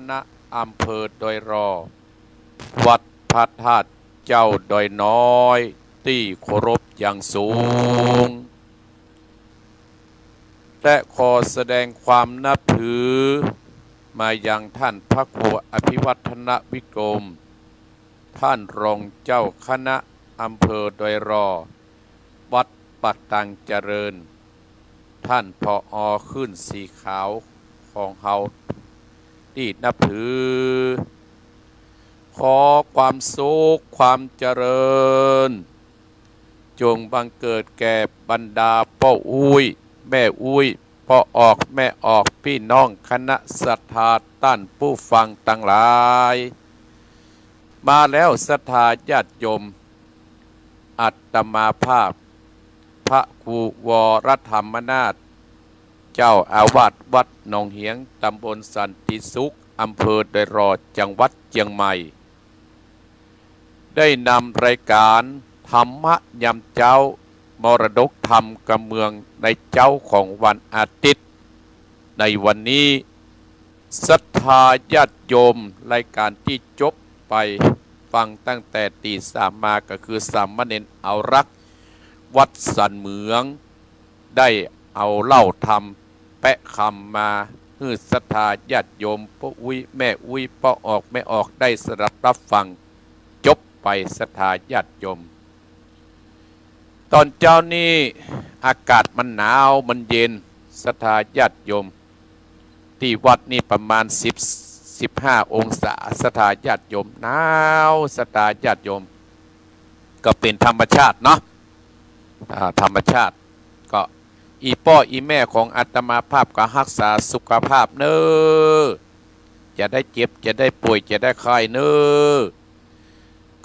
ณอำเภอดอยรอวัดพระธาตุเจ้าดอยน้อยที่เคารพอย่างสูงและขอแสดงความนับถือมายังท่านพระครูอภิวัฒนวิกรมท่านรองเจ้าคณะอำเภอดอยรอวัดปักตังเจริญท่านผอ.ขึ้นสีขาวของเฮาที่นับถือขอความสุขความเจริญจงบังเกิดแก่บรรดาพ่ออุ้ยแม่อุ้ยพ่อออกแม่ออกพี่น้องคณะศรัทธาท่านผู้ฟังทั้งหลายมาแล้วศรัทธาญาติโยมอัตมาภาพพระครูวรธรรมนาถเจ้าอาวาสวัดหนองเหียงตำบลสันติสุขอำเภอดอยรอจังหวัดเชียงใหม่ได้นำรายการธรรมะยามเจ้ามรดกธรรมกำเมืองในเจ้าของวันอาทิตย์ในวันนี้ศรัทธาญาติโยมรายการที่จบไปฟังตั้งแต่ตีสามมาก็คือสามเณรเอารักวัดสันเหมืองได้เอาเล่าธรรมแปะคำมาฮือศรัทธาญาติโยมพ่ออุ้ยแม่อุ้ยพ่อออกแม่ออกได้สดับรับฟังจบไปศรัทธาญาติโยมตอนเจ้านี้อากาศมันหนาวมันเย็นศรัทธาญาติโยมที่วัดนี่ประมาณ15 องศาศรัทธาญาติโยมหนาวศรัทธาญาติโยมก็เป็นธรรมชาติเนาะธรรมชาติก็อีพ่ออีแม่ของอาตมาภาพก็รักษาสุขภาพเนอจะได้เจ็บจะได้ป่วยจะได้ไข้เนอ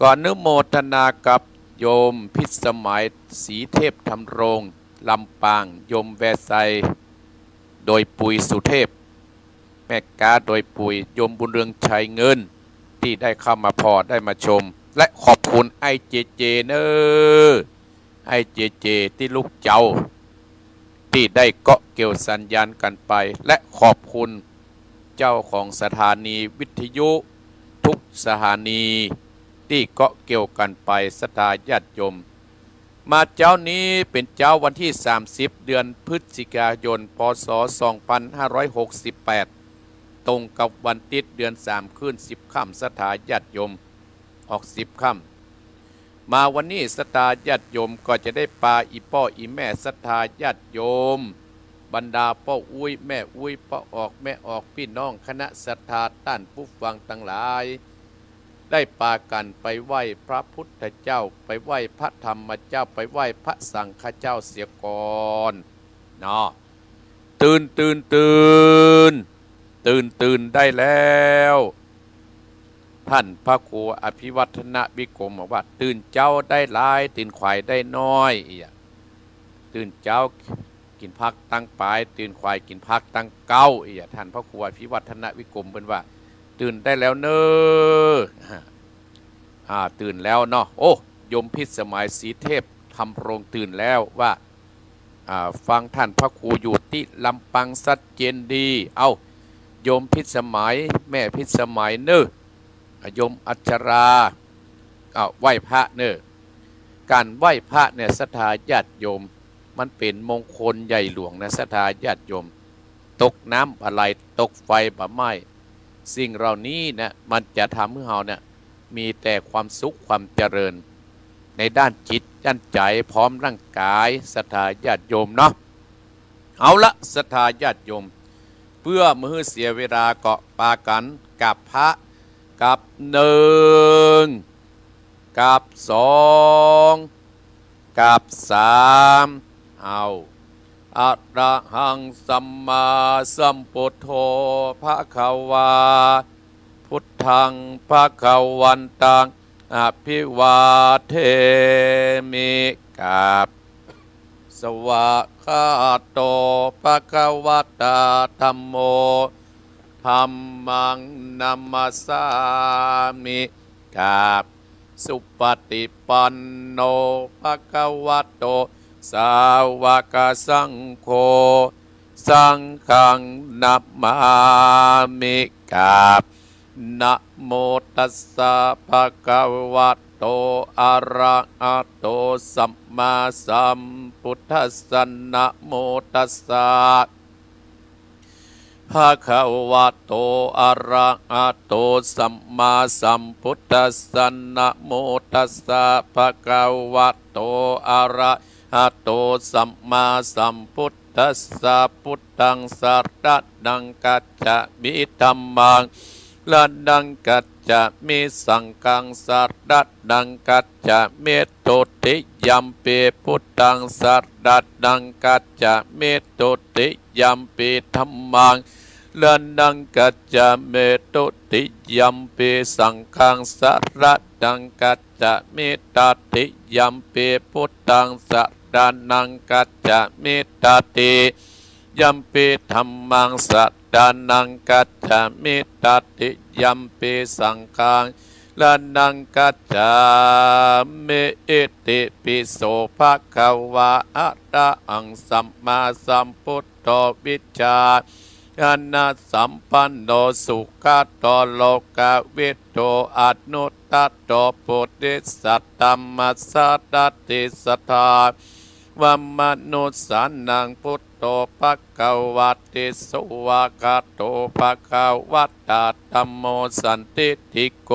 ก่อนนึกโมทนากับโยมพิสมัยศรีเทพธรรมรงลำปางโยมแวไซโดยปุยสุเทพแม่กาโดยปุยโยมบุญเรืองชัยเงินที่ได้เข้ามาพอได้มาชมและขอบคุณไอเจเจเนอไอเจเจที่ลูกเจ้าที่ได้เกาะเกี่ยวสัญญาณกันไปและขอบคุณเจ้าของสถานีวิทยุทุกสถานีที่เกาะเกี่ยวกันไปศรัทธาญาติโยมมาเจ้านี้เป็นเจ้าวันที่30เดือนพฤศจิกายนพศ2568ตรงกับวันติดเดือน3ขึ้น10ค่ำศรัทธาญาติโยมออก10ค่ำมาวันนี้ศรัทธาญาติโยมก็จะได้ปาอีพ่ออีแม่ศรัทธาญาติโยมบรรดาพ่ออุ้ยแม่อุ้ยพ่อออกแม่ออกพี่น้องคณะศรัทธาท่านผู้ฟังทั้งหลายได้ปากันไปไหว้พระพุทธเจ้าไปไหว้พระธรรมเจ้าไปไหว้พระสังฆเจ้าเสียก่อนเนาะตื่นได้แล้วท่านพระครูอภิวัฒนวิกรมบอกว่าตื่นเจ้าได้หลายตื่นควายได้น้อยตื่นเจ้ากินพักตั้งปลายตื่นควายกินพักตั้งเก้าท่านพระครูอภิวัฒนวิกรมเป็นว่าตื่นได้แล้วเนอตื่นแล้วเนาะโอ้ยมพิสมัยศรีเทพทำโรงตื่นแล้วว่าฟังท่านพระครูอยู่ที่ลำปังสัดเจนดีเอาโยมพิสมัยแม่พิสมัยเนอโยมอัชราไหว้พระเนอการไหว้พระเนี่ยศรัทธาญาติโยมมันเป็นมงคลใหญ่หลวงนะศรัทธาญาติโยมตกน้ำอะไรตกไฟบะไม้สิ่งเหล่านี้นะมันจะทำให้เราเนี่ยมีแต่ความสุขความเจริญในด้านจิตด้านใจพร้อมร่างกายศรัทธาญาติโยมเนาะเอาละศรัทธาญาติโยมเพื่อมือเสียเวลาเกาะปากันกับพระกับหนึ่งกับสองกับสามเอาอะระหังสัมมาสัมพุทโธภะคะวาพุทธังภะคะวันตังอภิวาเทมิกับสวากขาโตภะคะวะตาธัมโมธัมมังนัมมัสสามิกับสุปฏิปันโนภะคะวะโตสาวกสังโฆ สังฆังนัมมามิกาบนะโมตัสสะภะคะวะโตอะระหะโตสัมมาสัมพุทธัสสะนะโมตัสสะภะคะวะโตอะระหะโตสัมมาสัมพุทธัสสะนะโมตัสสะภะคะวะโตอะระหะโตสัมมาสัมพุทธัสสะพุทธังสรณังกัจฉามิธัมมังละนังกัจฉามิสังฆังสรณังกัจฉามิตุติยัมปิพุทธังสรณังกัจฉามิตุติยัมปิธัมมังละนังกัจจาเมตุติยัมปิสังฆังสรณังกัจจามิตติยัมปิพุทธังสรณังกัจจามิตติยัมปิธัมมังสรณังกัจจามิตติยัมปิสังฆังละนังกัจจามิอิติปิโสภะคะวะอะระหังสัมมาสัมพุทโธวิชชาอนาสัมปันโนสุขโตโลกวิโตอนุตตโตปุริสัตตัมมัสสะตติสัทธาวัมมนุสานังพุทโธภคะวะติสุวากาโตภคะวัตตาธัมโมสันติติโก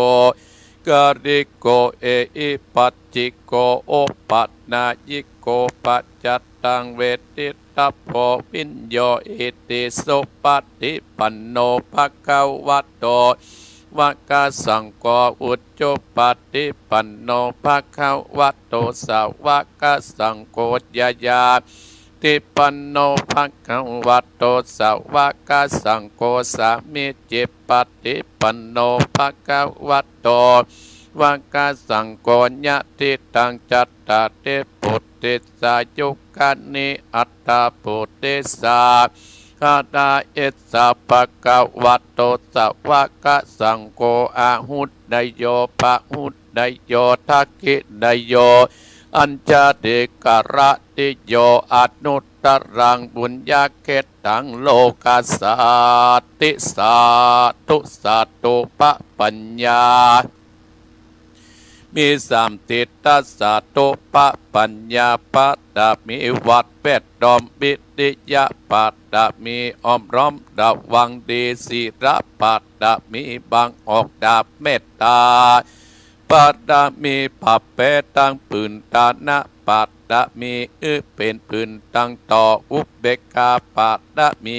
กริโกเออิปัจจิโกโอปัตนายิโกปัจจัตตังเวทิตาโพวิญโยอิติสุปฏิปันโนภคะวะโตวะกะสังโฆอุจจุปฏิปันโนภคะวะโตสาวกสังโฆยายาติปันโนภคะวะโตสาวกสังโฆสามิจิปฏิปันโนภคะวะโตวะกะสังโฆญะติตังจัตตาเตปุติสายุคานิอัตตาปุติสาคาตาเอสะภะคะวะโตสาวกสังโฆอาหุตไดโยปะหุตไดโยทักขิไดโยอัญจเดกระติโยอนุตตรังบุญญาเขตังโลกัสสาติสาตุสัตตุปะปัญญามีสามติตัสสะโตปะปัญญาปัตตะมีวัดเวดดอมบิดิยะปัตตะมีอมร้อมดาวังดีศิระปัตตะมีบางออกดาบเมตตาปัตตะมีปัปเปตังปืนตานะปัตตะมีเป็นปืนตังต่ออุเบกขาปัตตะมี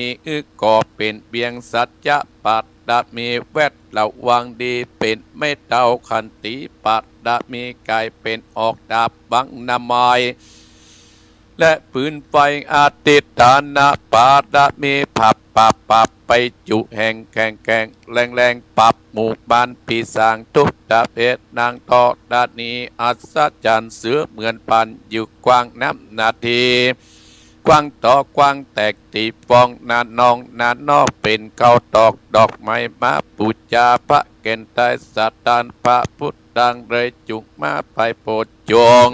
ก่อเป็นเบียงสัจจะปัตตะมีแวดระวังดีเป็นไม่เท่าขันติปัตตะมีกายเป็นออกดาบบังนามายและปืนไฟอาติตานะปัตตะมีผับปับไปจุแห่งแข่งแรงปับหมู่บ้านปีสางทุกตะเพชนางทอดานีอัศจรรย์เสือเหมือนปันอยู่กว้างน้ำนาทีกว้างต่อกว้างแตกตีฟองนานองนานอเป็นเก้าตอกดอกไม้มาปูจาพระเกณฑ์ไตสัตตานพระพุทธดังเลยจุกมาไปโปรดจง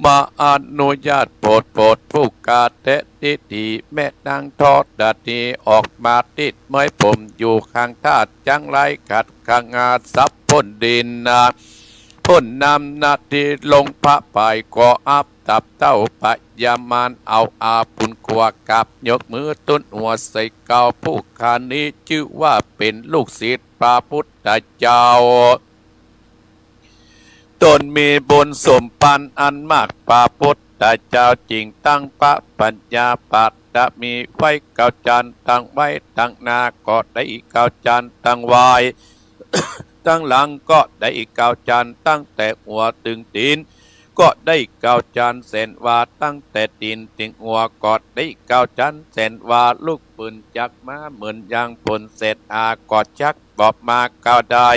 มาอนุญาตโปรดผู้กาเตติดีแม่นางทอดดานีออกมาติดไม้ผมอยู่ข้างท่าจังไรขัดข้างอาซับพ้นดินนาพ้นนำนาทีลงพระไปก่ออับตับเต้าปะยามานเอาอาปุนกวากับยกมือต้นหัวใส่เกาผู้คานี้ชื่อว่าเป็นลูกศิษย์พระพุทธเจ้าตนมีบุญสมปันอันมากพระพุทธเจ้าจริงตั้งพระปัญญาปัตตะมีไว้เก้าจันตั้งไว้ตั้งนาก็ได้เก้าจันตั้งไว้ตั้งหลังก็ได้เก้าจันตั้งแต่หัวถึงตีนก็ได้เก้าจันเส้นว่าตั้งแต่ตีนถึงหัวก็ได้เก้าจันเส้นว่าลูกปืนจักมาเหมือนยางปนเศษากอดชักบอบมาเก้าได้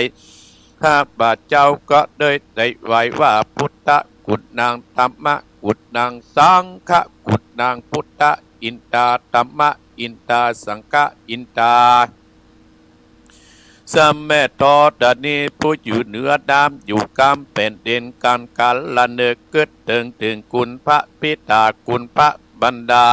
ข้าพเจ้าก็ได้ไว้ว่าพุทธกุฎนางธรรมะกุฎนางสังฆกุฎนางพุทธอินตาธรรมะอินตาสังฆอินตาสัมเมตดานีผู้อยู่เหนือดามอยู่กำเป็นเด่นการละเนกเกิดถึงคุณพระพิตาคุณพระบรรดา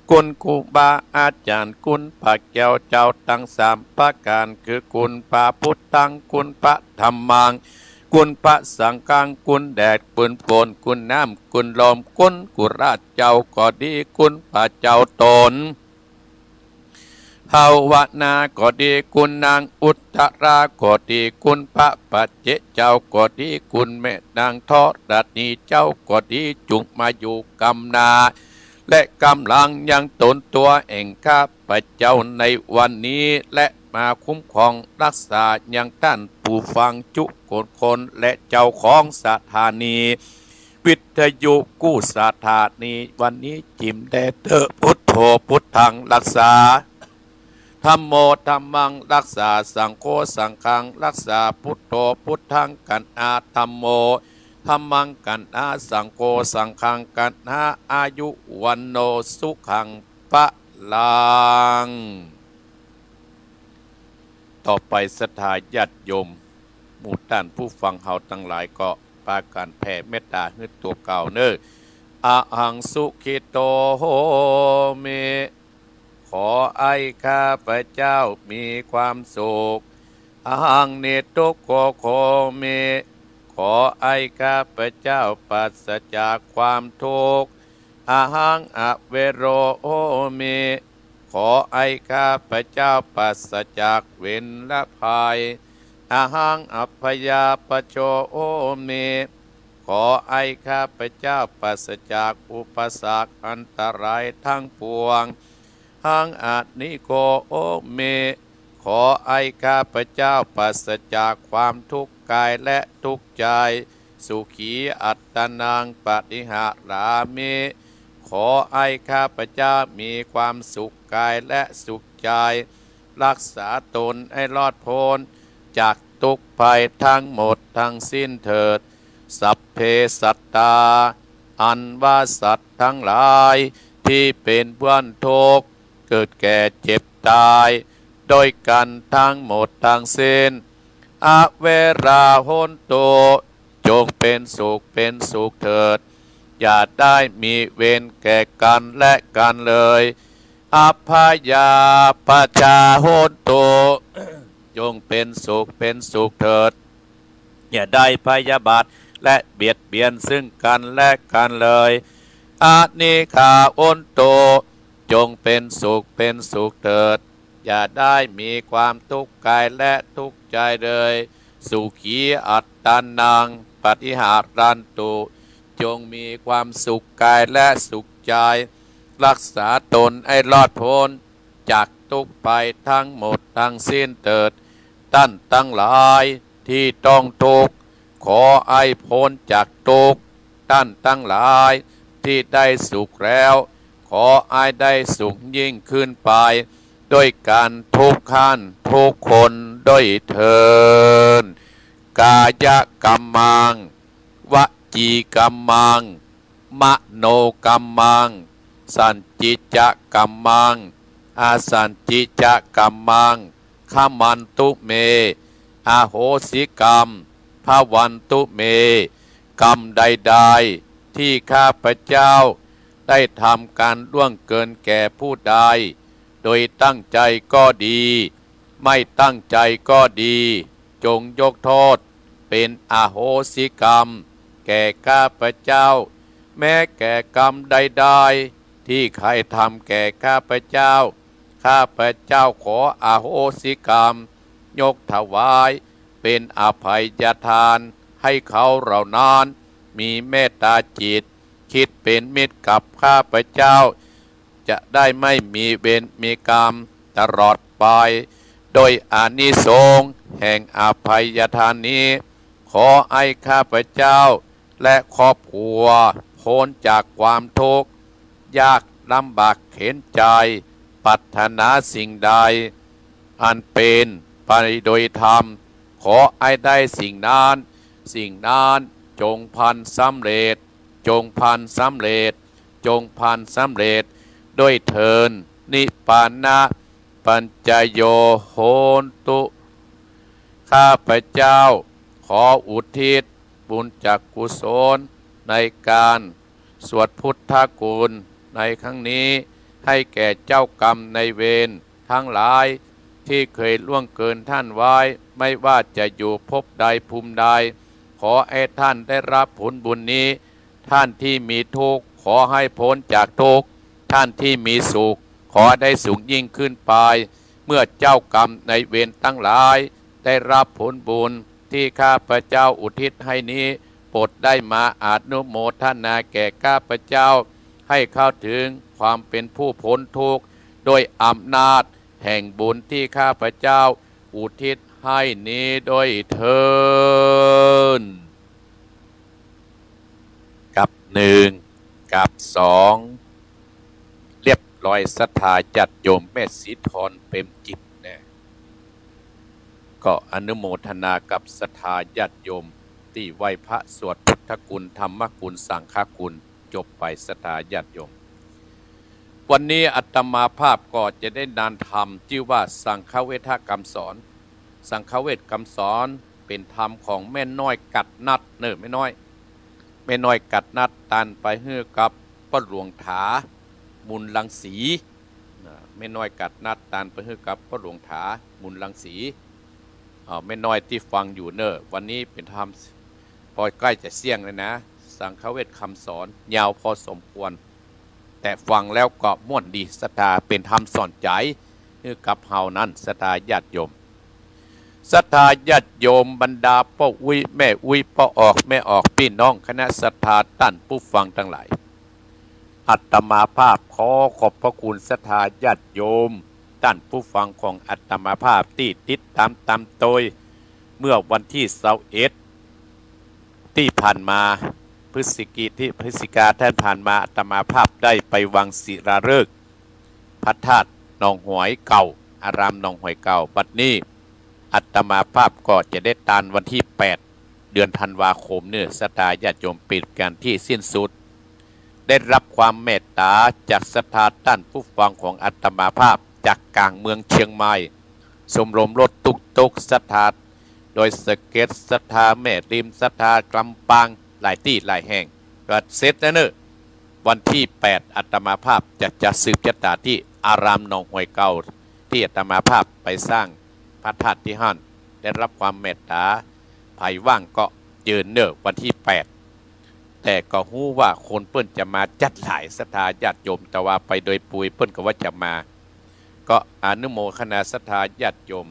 ก คุณครูบาอาจารย์คุณพระแก้วเจ้าตั้งสามประการคือคุณพระพุทธังคุณพระธรรมังคุณพระสังฆังคุณแดดคุณฝนคุณน้ำคุณลมคุณกุราชเจ้าก็ดีคุณพระเจ้าตนภาวนาก็ดีคุณนางอุตตราก็ดีคุณพระปัจเจเจ้าก็ดีคุณแม่นางทอดัดนีเจ้าก็ดีจุงมาอยู่กำนาและกำลังยังตนตัวเองข้าพเจ้าในวันนี้และมาคุ้มครองรักษายังท่านผู้ฟังจุคนและเจ้าของสถานีวิทยุกู้สถานีวันนี้จิมแดเตอร์พุทโธพุทธังรักษาธัมโมธัมมังรักษาสังโฆสังฆังรักษาพุทโธพุทธังกันอาธัมโมธัมมังกันอาสังโฆสังฆังกันอาอายุวันโนสุขังปะลังต่อไปศรัทธาญาติโยมหมู่ท่านผู้ฟังเฮาทั้งหลายก็ปาการแผ่เมตตาให้ตัวเก่าเน้ออะหังสุขิโตโหเมขอไอ้ข้าพเจ้ามีความสุขอะหังเนตุโกโคเมขอไอ้ข้าพเจ้าปราศจากความทุกข์อะหังอเวโรโหเมขอไอ้ข้าพเจ้าปราศจากเวรและภัยอะหังอัพพยาปโชโอเมขอไอ้ข้าพเจ้าปราศจากอุปสรรคอันตรายทั้งปวงหังอานิโกโอเมขอไอ้ข้าพเจ้าปราศจากความทุกข์กายและทุกข์ใจสุขีอัตตนังปฏิหารามิขอไอ้ข้าพเจ้ามีความสุขกายและสุขใจรักษาตนให้รอดพ้นจากทุกภัยทั้งหมดทั้งสิ้นเถิดสัพเพสัตตาอันว่าสัตว์ทั้งหลายที่เป็นเพื่อนทุกข์เกิดแก่เจ็บตายโดยกันทั้งหมดทั้งสิ้นอเวราโหนโตจงเป็นสุขเถิดอย่าได้มีเวรแก่กันและกันเลยอภยาปชาโหนโตจงเป็นสุขเถิดอย่าได้พยาบาทและเบียดเบียนซึ่งกันและกันเลยอานิคาโอนโตจงเป็นสุขเถิดอย่าได้มีความทุกข์กายและทุกข์ใจเลยสุขีอัตตานังปฏิหารันตุจงมีความสุขกายและสุขใจรักษาตนให้รอดพ้นจากทุกข์ไปทั้งหมดทั้งสิ้นเถิดท่านทั้งหลายที่ต้องทุกข์ขอให้พ้นจากทุกข์ท่านทั้งหลายที่ได้สุขแล้วขอให้ได้สุขยิ่งขึ้นไปด้วยการทุกขันทุกคนด้วยเถิดกายกรรมังวจีกรรมังมโนกรรมังสัญจิจกรรมังอาสัญจิจกรรมังขมันตุเมอาโหสิกรรมภวันตุเมกรรมใดๆที่ข้าพเจ้าได้ทำการล่วงเกินแก่ผู้ใดโดยตั้งใจก็ดีไม่ตั้งใจก็ดีจงยกโทษเป็นอโหสิกรรมแก่ข้าพเจ้าแม้แก่กรรมใดๆที่ใครทำแก่ข้าพเจ้าข้าพเจ้าขออโหสิกรรมยกถวายเป็นอภัยทานให้เขาเหล่านั้นมีเมตตาจิตคิดเป็นมิตรกับข้าพเจ้าจะได้ไม่มีเวรมีกรรมตลอดไปโดยอานิสงส์แห่งอภัยทานนี้ขอให้ข้าพเจ้าและครอบครัวพ้นจากความทุกข์ยากลำบากเข็นใจปรารถนาสิ่งใดอันเป็นไปโดยธรรมขอให้ได้สิ่งนั้นจงพันสำเร็จด้วยเทินนิพพานะปัญจโยโหนตุข้าพเจ้าขออุทิศบุญจักกุศลในการสวดพุทธคุณในครั้งนี้ ให้แก่เจ้ากรรมในายเวรทั้งหลายที่เคยล่วงเกินท่านไว้ไม่ว่าจะอยู่ภพใดภูมิใดขอให้ท่านได้รับผลบุญนี้ท่านที่มีทุกข์ขอให้พ้นจากทุกข์ท่านที่มีสุขขอได้สูงยิ่งขึ้นไปเมื่อเจ้ากรรมในายเวรทั้งหลายได้รับผลบุญที่ข้าพเจ้าอุทิศให้นี้โปรดได้มาอานุโมทนาแก่ข้าพเจ้าให้เข้าถึงความเป็นผู้พ้นทุกข์โดยอำนาจแห่งบุญที่ข้าพเจ้าอุทิศให้นี้โดยเทินกับหนึ่งกับสองเรียบร้อยศรัทธาญาติโยมแม่สีทรเปรมจิตเนี่ยก็อนุโมทนากับศรัทธาญาติโยมที่ไหว้พระสวดพุทธคุณธรรมคุณสังฆคุณจบไปศรัทธาญาติโยมวันนี้อาตมาภาพก็จะได้นานธรรมชื่อว่าสังฆเวทกรรมสอนสังฆเวทกรรมสอนเป็นธรรมของแม่น้อยกัดนัดเนอแม่น้อยกัดนัดตันไปเฮือกับป้าหลวงถามุนลังสีแม่น้อยกัดนัดตันไปเฮือกับป้าหลวงถามุนลังสีแม่น้อยที่ฟังอยู่เนอวันนี้เป็นธรรมพอใกล้จะเสี่ยงเลยนะสังฆเวทคำสอนยาวพอสมควรแต่ฟังแล้วก็ม่วนดีศรัทธาเป็นธรรมสอนใจเฮือกับเฮานั้นศรัทธาญาติโยมศรัทธาญาติโยมบรรดาพ่ออุ้ยแม่อุ้ยพ่อออกแม่ออกพี่น้องคณะศรัทธาท่านผู้ฟังทั้งหลายอาตมาภาพขอขอบพระคุณศรัทธาญาติโยมท่านผู้ฟังของอาตมาภาพที่ติดตามโดยเมื่อวันที่21ที่ผ่านมาพฤศจิกาท่านผ่านมาอาตมาภาพได้ไปวังศิลาฤกษ์พระธาตุหนองหอยเก่าอารามหนองหอยเก่าบัดนี้อาตมาภาพก็จะได้ตานวันที่8เดือนธันวาคมเนี่ยศรัทธาญาติโยมปิดการที่สิ้นสุดได้รับความเมตตาจากศรัทธาท่านผู้ฟังของอาตมาภาพจากกลางเมืองเชียงใหม่สมรมรถตุกศรัทธาโดยสเก็ตศรัทธาแม่ริมศรัทธากำปังหลายที่หลายแห่งก็เสร็จแล้วเนอะวันที่8อาตมาภาพจะสืบชะตาที่อารามหนองหอยเก่าที่อาตมาภาพไปสร้างพระธาตุที่หั่นได้รับความเมตตาไผ่ว่างก็ยืนเนอะวันที่8แต่ก็ฮู้ว่าคนเปิ้นจะมาจัดหลายศรัทธาญาติโยมแต่ว่าไปโดยปุยเปิ้นก็ว่าจะมาก็อนุโมทนาศรัทธาญาติโยม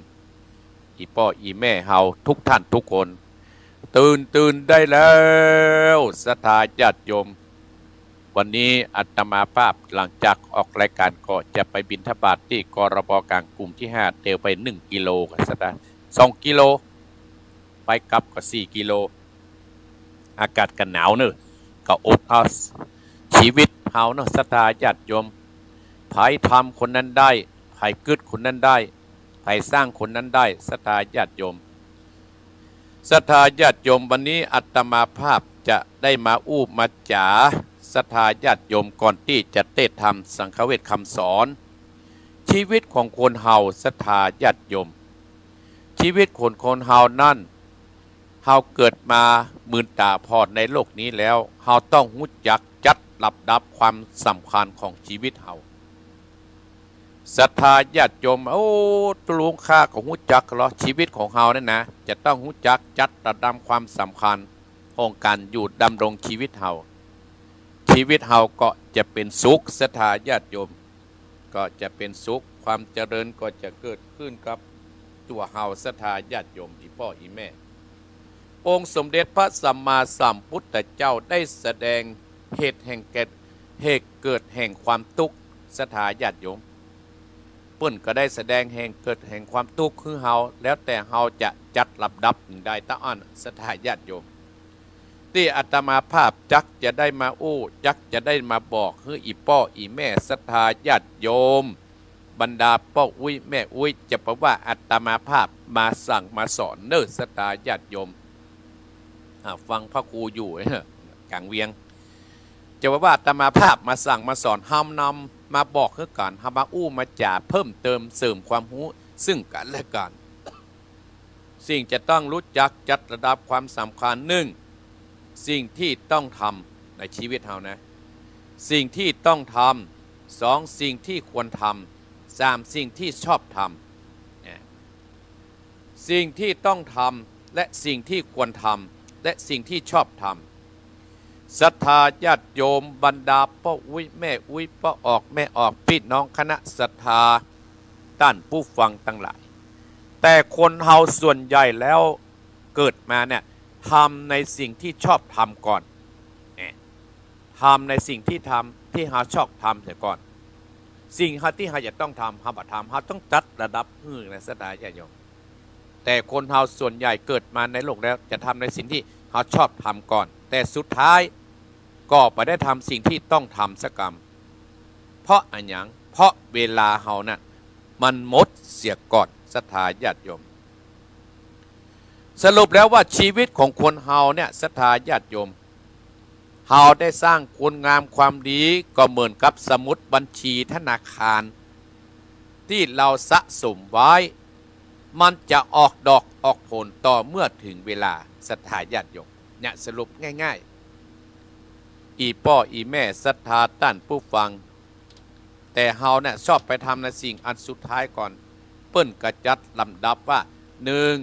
อีพ่ออีแม่เฮาทุกท่านทุกคนตื่นได้แล้วศรัทธาญาติโยมวันนี้อาตมาภาพหลังจากออกรายการก็จะไปบิณฑบาตที่กรบกลางกลุ่มที่5เตียวไป1กิโลกับศรัทธา2กิโลไปกลับก็4กิโลอากาศกันหนาวเนอะก็อดเอาชีวิตเฮาเนอะศรัทธาญาติโยมไผทำคนนั้นได้ไผกึดคนนั้นได้ไผสร้างคนนั้นได้ศรัทธาญาติโยมศรัทธาญาติโยมวันนี้อาตมาภาพจะได้มาอู้มาจ๋าศรัทธาญาติโยมก่อนที่จะเทศธรรมสังฆเวทคำสอนชีวิตของคนเฮาศรัทธาญาติโยมชีวิตคนเฮานั่นเฮาเกิดมาหมื่นตาพอดในโลกนี้แล้วเฮาต้องรู้จักจัดลำดับความสำคัญของชีวิตเฮาศรัทธาญาติโยมตลุงค่าของรู้จักเหรอชีวิตของเฮานั่นนะจะต้องรู้จักจัดระดับความสำคัญของการอยู่ดำรงชีวิตเฮาชีวิตเฮาก็จะเป็นสุขศรัทธาญาติโยมก็จะเป็นสุขความเจริญก็จะเกิดขึ้นกับตัวเฮาศรัทธาญาติโยมอีพ่ออีแม่องค์สมเด็จพระสัมมาสัมพุทธเจ้าได้แสดงเหตุเกิดแห่งความทุกข์ศรัทธาญาติโยมเปิ้นก็ได้แสดงแห่งเกิดแห่งความทุกข์คือเฮาแล้วแต่เฮาจะจัดลำดับได้ตะอันศรัทธาญาติโยมที่อาตมาภาพจักจะได้มาจักจะได้มาบอกให้อีพ่ออีแม่ศรัทธาญาติโยมบรรดาพ่ออุ้ยแม่อุ้ยจะบอกว่าอาตมาภาพมาสั่งมาสอนเนอศรัทธาญาติโยมฟังพระครูอยู่กลางเวียงจะว่าอาตมาภาพมาสั่งมาสอนห้ามนำมาบอกคือกันห้ามามาจ่าเพิ่มเติมเสริมความรู้ซึ่งกันและกันสิ่งจะต้องรู้จักจัดระดับความสำคัญหนึ่งสิ่งที่ต้องทำในชีวิตเรานะสิ่งที่ต้องท 2สิ่งที่ควรทำ3สิ่งที่ชอบทำสิ่งที่ต้องทำและสิ่งที่ควรทำและสิ่งที่ชอบทำศรัทธาญาติโยมบรรดาพ่ออุ้ยแม่อุ้ยพ่อออกแม่ออกพี่น้องคณะศรัทธาท่านผู้ฟังทั้งหลายแต่คนเฮาส่วนใหญ่แล้วเกิดมาเนี่ยทำในสิ่งที่ชอบทำก่อนทำในสิ่งที่ทำที่เฮาชอบทำเสียก่อนสิ่งที่เฮาจะต้องทำเฮาบ่ทำเฮาต้องจัดระดับในศรัทธาญาติโยมแต่คนเฮาส่วนใหญ่เกิดมาในโลกแล้วจะทำในสิ่งที่เฮาชอบทำก่อนแต่สุดท้ายก็ไปได้ทำสิ่งที่ต้องทำสักกรรมเพราะอันยังเพราะเวลาเฮานั่นมันหมดเสียก่อนศรัทธาญาติโยมสรุปแล้วว่าชีวิตของคนเฮาเนี่ยศรัทธาญาติโยมเฮาได้สร้างคุณงามความดีก็เหมือนกับสมุดบัญชีธนาคารที่เราสะสมไว้มันจะออกดอกออกผลต่อเมื่อถึงเวลาศรัทธาญาติโยมเนี่ยสรุปง่ายๆอีพ่ออีแม่ศรัทธาท่านผู้ฟังแต่เฮาเนี่ยชอบไปทำในสิ่งอันสุดท้ายก่อนเปิ้นกระจัดลำดับว่า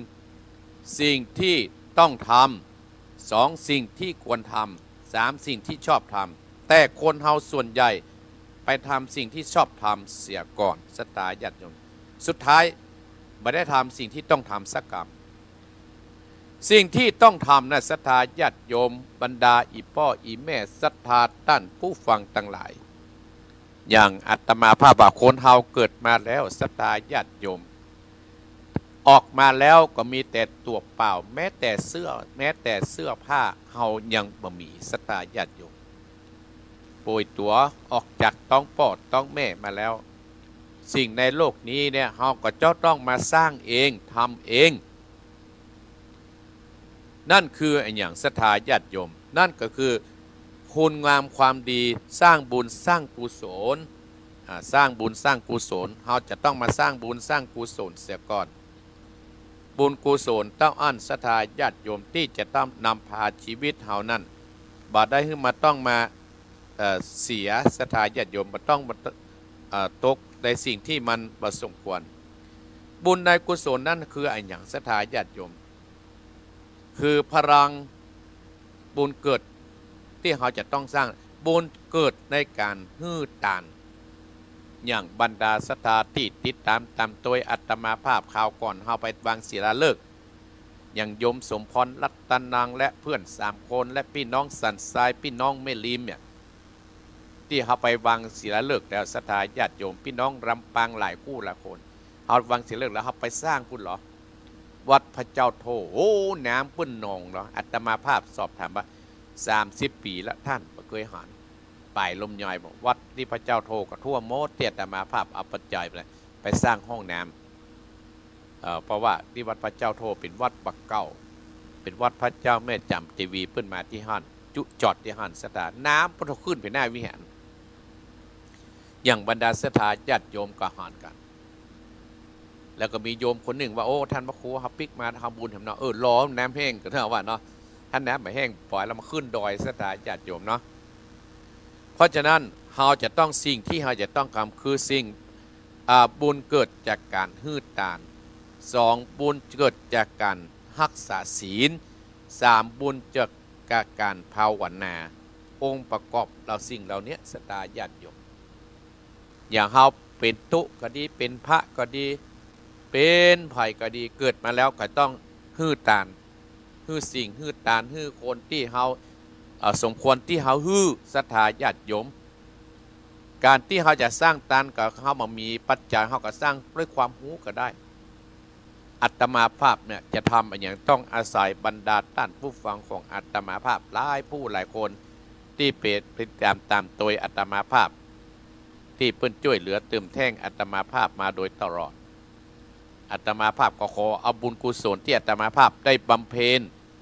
1สิ่งที่ต้องทำ2สิ่งที่ควรทำ3สิ่งที่ชอบทำแต่คนเฮาส่วนใหญ่ไปทำสิ่งที่ชอบทำเสียก่อนศรัทธาญาติโยมสุดท้ายไม่ได้ทำสิ่งที่ต้องทำสักกรรมสิ่งที่ต้องทำนะศรัทธาญาติโยมบรรดาอีพ่ออีแม่ศรัทธาท่านผู้ฟังทั้งหลายอย่างอาตมาภาพว่าคนเฮาเกิดมาแล้วศรัทธาญาติโยมออกมาแล้วก็มีแต่ตัวเปล่าแม้แต่เสื้อผ้าเฮายังบ่มีศรัทธาญาติโยมป่วยตัวออกจากต้องพ่อต้องแม่มาแล้วสิ่งในโลกนี้เนี่ยเฮาก็จะต้องมาสร้างเองทำเองนั่นคืออย่างศรัทธาญาติโยมนั่นก็คือคุณงามความดีสร้างบุญสร้างกุศลสร้างบุญสร้างกุศลเฮาจะต้องมาสร้างบุญสร้างกุศลเสียก่อนบุญกุศลต้องอั้นศรัทธาญาติโยมที่จะต้องนำพาชีวิตเฮานั้นบ่ได้ขึ้นมาต้องมาเสียศรัทธาญาติโยมบ่ต้องมาตกในสิ่งที่มันบ่สมควรบุญในกุศลนั่นคืออันอย่างศรัทธาญาติโยมคือพลังบุญเกิดที่เขาจะต้องสร้างบุญเกิดในการฮื้อตานอย่างบรรดาศรัทธาที่ติดตามตัวอาตมาภาพข่าวก่อนเขาไปวางศิลาฤกษ์อย่างโยมสมพรรัตนังและเพื่อน3คนและพี่น้องสันทรายพี่น้องเมลิมเนี่ยที่เขาไปวางศิลาฤกษ์แล้วศรัทธาญาติโยมพี่น้องรำปางหลายคู่ละคนเขาวางศิลาฤกษ์แล้วเขาไปสร้างพุ่นเหรอวัดพระเจ้าโธโอ้น้ำปื้นนองเหรออาตมาภาพสอบถามว่า30 ปีแล้วท่านไม่เคยหันป่ายลมย่อยบอกวัดที่พระเจ้าโธก็ทั่วโมดเตียอาตมาภาพเอาปัจจัยไปสร้างห้องน้ำเพราะว่าที่วัดพระเจ้าโธเป็นวัดบักเก่าเป็นวัดพระเจ้าแม่จำทีวีเปิ้นมาที่หันจุจอดที่หันสถานน้ำพุทธขึ้นไปหน้าวิหารอย่างบรรดาศรัทธาญาติโยมก็หันกันแล้วก็มีโยมคนหนึ่งว่าโอ้ท่านพระครูฮับปิกมาทำบุญทำเนาะล้อน้ำแห้งก็เท่าว่าเนาะท่านน้ำไม่แห้งปล่อยเรามาขึ้นดอยศรัทธาญาติโยมเนาะเพราะฉะนั้นเราจะต้องสิ่งที่เราจะต้องทำคือสิ่งบุญเกิดจากการฮื้อตาน2บุญเกิดจากการรักษาศีล3บุญจากการภาวนาองค์ประกอบเราสิ่งเหล่านี้ศรัทธาญาติโยมอย่างเราเป็นตุก็ดีเป็นพระก็ดีเป็นไผ่ก็ดีเกิดมาแล้วก็ต้องฮื้อตานฮื้อสิ่งฮื้อตานฮื้อคนที่เฮาสมควรที่เฮาฮื้อศรัทธาญาติโยมการที่เฮาจะสร้างตานก็เฮามามีปัจจัยเฮาก็สร้างด้วยความรู้ก็ได้อาตมาภาพเนี่ยจะทำอย่างต้องอาศัยบรรดาท่านผู้ฟังของอาตมาภาพหลายผู้หลายคนที่เป็นตามตัวอาตมาภาพที่เพิ่นช่วยเหลือเติมแท่งอาตมาภาพมาโดยตลอดอาตมาภาพก็ขอเอาบุญกุศลที่อาตมาภาพได้บำเพ็ญ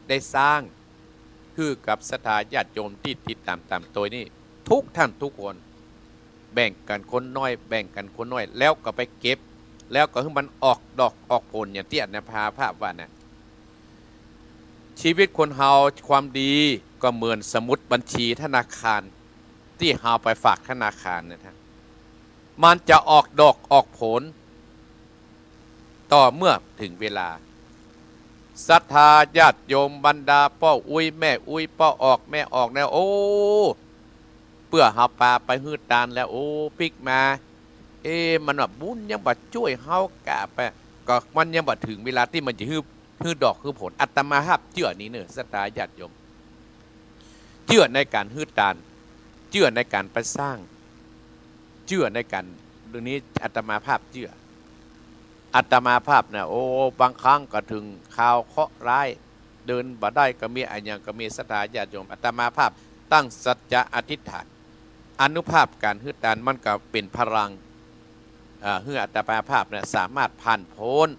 ได้สร้างคือกับศรัทธาญาติโยมที่ติดตามตัวนี้ทุกท่านทุกคนแบ่งกันคนน้อยแบ่งกันคนน้อยแล้วก็ไปเก็บแล้วก็ให้มันออกดอกออกผลอย่างที่อาตมาภาพว่านะชีวิตคนเฮาความดีก็เหมือนสมุดบัญชีธนาคารที่เฮาไปฝากธนาคารนะท่าน มันจะออกดอกออกผลต่อเมื่อถึงเวลาศรัทธาญาติโยมบรรดาพ่ออุ้ยแม่อุ้ยพ่อออกแม่ออกแล้วโอ้เพื่อหาปลาไปฮืดตานแล้วโอ้ปิกมามันแบบบุญยังบัดช่วยเฮากะไปก็มันยังบัดถึงเวลาที่มันจะฮืดดอกคือผลอัตมาภาพเชื่อนี้เนอะศรัทธาญาติโยมเชื่อในการฮืดตานเชื่อในการไปสร้างเชื่อในการเรื่องนี้อัตมาภาพเชื่ออัตมาภาพเนี่ยโอ้บางครั้งก็ถึงข่าวเคราะห์ร้ายเดินบ่ได้ก็มีอันยังก็มีศรัทธาญาติโยมอัตมาภาพตั้งสัจจะอธิษฐานอนุภาพการฮืดตานมันก็เป็นพลังเพื่ออัตมาภาพเนี่ยสามารถผ่านพ้น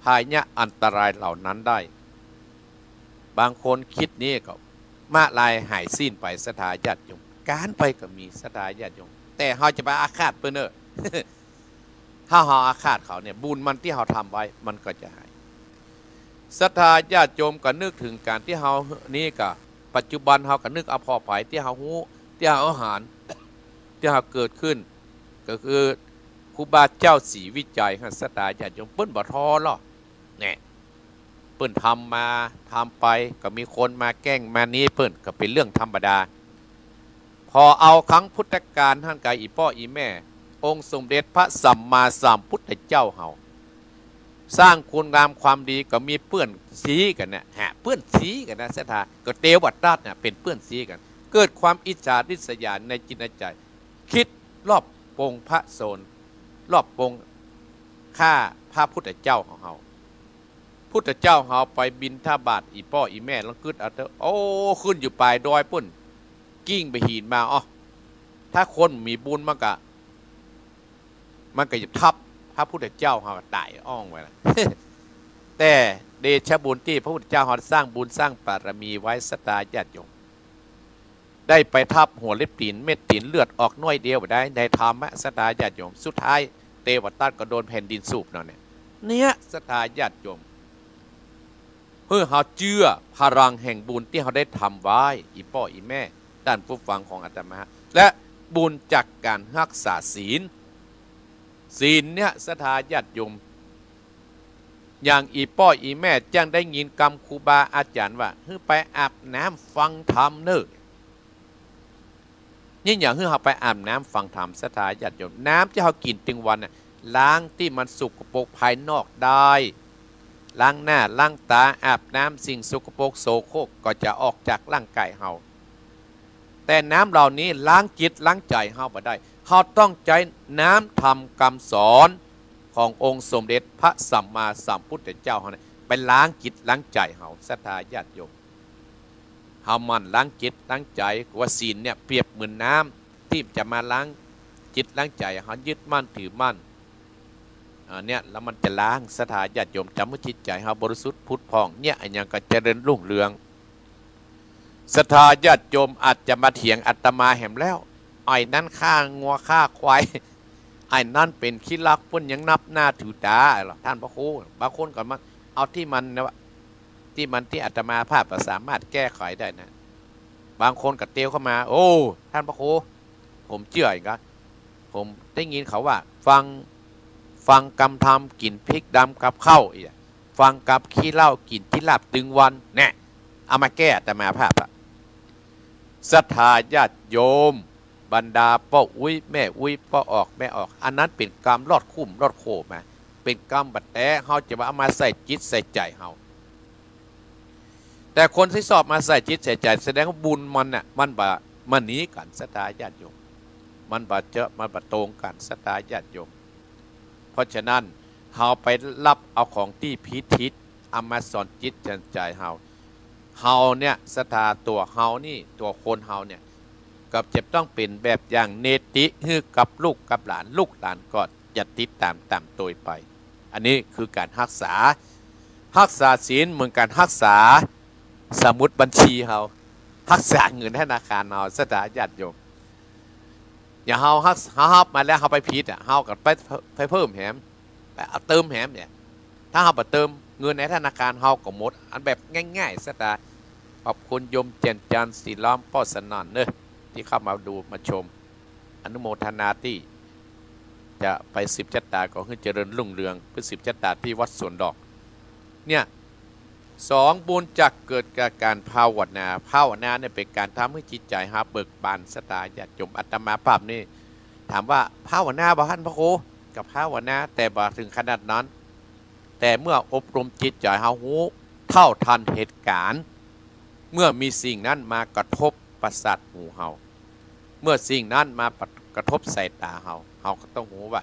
ภายะอันตรายเหล่านั้นได้บางคนคิดนี้ก็มาลายหายสิ้นไปศรัทธาญาติโยมการไปก็มีศรัทธาญาติโยมแต่เขาจะไปอาฆาตเพื่อนเนอะ ถ้าเราอาฆาตเขาเนี่ยบุญมันที่เราทำไว้มันก็จะหายศรัทธาญาติโยมก็นึกถึงการที่เรานี่ก็ปัจจุบันเราก็นึกเอาพอไปที่เราหูที่เราอาหารที่เราเกิดขึ้นก็คือครูบาเจ้าศรีวิจัยศรัทธาญาติโยมเปิ้นบ่ท้อหรอกเนี่ยเปิ้นทำมาทำไปก็มีคนมาแกล้งมานี้เปิ้นก็เป็นเรื่องธรรมดาพอเอาครั้งพุทธกาลท่านกับอีพ่ออีแม่องค์สมเด็จพระสัมมาสัมพุทธเจ้าเฮาสร้างคุณงามความดีก็มีเปื้อนสีกันเนี่ยเปื้อนสีกันนะศรัทธาก็เตวัดราชเนี่ยเป็นเปื้อนสีกันเกิดความอิจฉาริษยาในจิตใจคิดรอบปงพระโสนรอบปงฆ่าพระพุทธเจ้าของเฮาพุทธเจ้าเฮาไปบินทบาทอีพ่ออีแม่แล้วขึ้นเอาเถอะโอ้ขึ้นอยู่ปลายดอยปุ่นกิ้งไปหินมาอ๋อถ้าคนมีบุญมันก็จะทับพระพุทธเจ้าเฮาตายอ้องไว้ละ แต่เดชบุญที่พระพุทธเจ้าเฮาสร้างบุญสร้างบารมีไว้ศรัทธาญาติโยมได้ไปทับหัวเล็บตีนเม็ดตีนเลือดออกน้อยเดียวได้ในธรรมะศรัทธาญาติโยมสุดท้ายเทวทัตก็โดนแผ่นดินสูบเนาะเนี่ยศรัทธาญาติโยมเพื่อเขาเชื่อพลังแห่งบุญที่เขาได้ทำไว้อีพ่ออีแม่ด้านผู้ฟังของอาตมาและบุญจากการรักษาศีลเนี่ยศรัทธาญาติโยมอย่างอีพ่ออีแม่จังได้ยินคำครูบาอาจารย์ว่าให้ไปอาบน้ำฟังธรรมเนอะนี่อย่างให้เขาไปอาบน้ำฟังธรรมศรัทธาญาติโยมน้ำที่เขากินตึงวันล้างที่มันสกปรกภายนอกได้ล้างหน้าล้างตาอาบน้ำสิ่งสกปรกโสโครกก็จะออกจากร่างกายเฮาแต่น้ำเหล่านี้ล้างจิตล้างใจเฮาบ่ได้เฮาต้องใจน้ำธรรมคำสอนขององค์สมเด็จพระสัมมาสัมพุทธเจ้าเฮาไปล้างจิตล้างใจเฮาศรัทธาญาติโยมเฮามันล้างจิตล้างใจว่าศีลเนี่ยเปรียบเหมือนน้ำที่จะมาล้างจิตล้างใจเฮายึดมั่นถือมั่นเนี่ยแล้วมันจะล้างศรัทธาญาติโยมจำว่าจิตใจเฮาบริสุทธิ์พุทธพองเนี่ยอันยังก็เจริญรุ่งเรืองศรัทธาญาติโยมอาจจะมาเถียงอาตมาแหมแล้วไอ้นั่นฆ่างัวฆ่าควายไอ้นั่นเป็นขี้ลักพุ่นยังนับหน้าถือตาหรอท่านพระครูบางคนก่อนมาเอาที่มันที่อาตมาภาพสามารถแก้ไขได้นะบางคนกับเตียวเข้ามาโอ้ท่านพระครูผมเชื่ออีกครับผมได้ยินเขาว่าฟังกำทำกินพริกดำกับข้าวฟังกับขี้เหล้ากินที่ลาบตึงวันเนี่ยเอามาแก้อาตมาภาพศรัทธาญาติโยมบรรดาพ่ออุ้ยแม่อุ้ยพ่อออกแม่ออกอันนั้นเป็นกรรมรอดคุ้มรอดโคมาเป็นกรรมบัดแต่เฮาจะมาเอามาใส่จิตใส่ใจเฮาแต่คนที่สอบมาใส่จิตใส่ใจแสดงว่าบุญมันน่ะมันหนีกันศรัทธาญาติโยมมันบาดเจามันบาดตรงกันศรัทธาญาติโยมเพราะฉะนั้นเฮาไปรับเอาของที่พิทิศเอามาสอนจิตใจเฮาเนี่ยศรัทธาตัวเฮานี่ตัวคนเฮาเนี่ยกับจะต้องเป็นแบบอย่างเนติฮือกับลูกกับหลานลูกหลานก็จะติดตามตัวไปอันนี้คือการรักษาศีลเหมือนการรักษาสมุดบัญชีเฮารักษาเงินธนาคารเฮาศรัทธาญาติโยมอย่าเฮามาแล้วเฮาไปผิดเฮากับไปเพิ่มแหมไปเอาเติมแหมเนี่ยถ้าเฮาไปเติมเงินในธนาคารเฮาก็หมดอันแบบง่ายๆศรัทธาขอบคุณโยมเจนจันทร์ศิล้อมป้อสนานเนอะที่เข้ามาดูมาชมอนุโมทนาที่ จะไปสืบชะตาก็คือเจริญรุ่งเรืองเพื่อสืบชะตาที่วัดสวนดอกเนี่ย2บุญจักเกิดกับการภาวนาเนี่ยเป็นการทำให้จิตใจเบิกบานสตาญาติโยมอาตมาภาพนี่ถามว่าภาวนาบ่ท่านพระโคกับภาวนาแต่บ่ถึงขนาดนั้นแต่เมื่ออบรมจิตใจหูเท่าทันเหตุการณ์เมื่อมีสิ่งนั้นมากระทบประสาทหูเฮาเมื่อสิ่งนั้นมากระทบสายตาเฮาก็ต้องรู้ว่า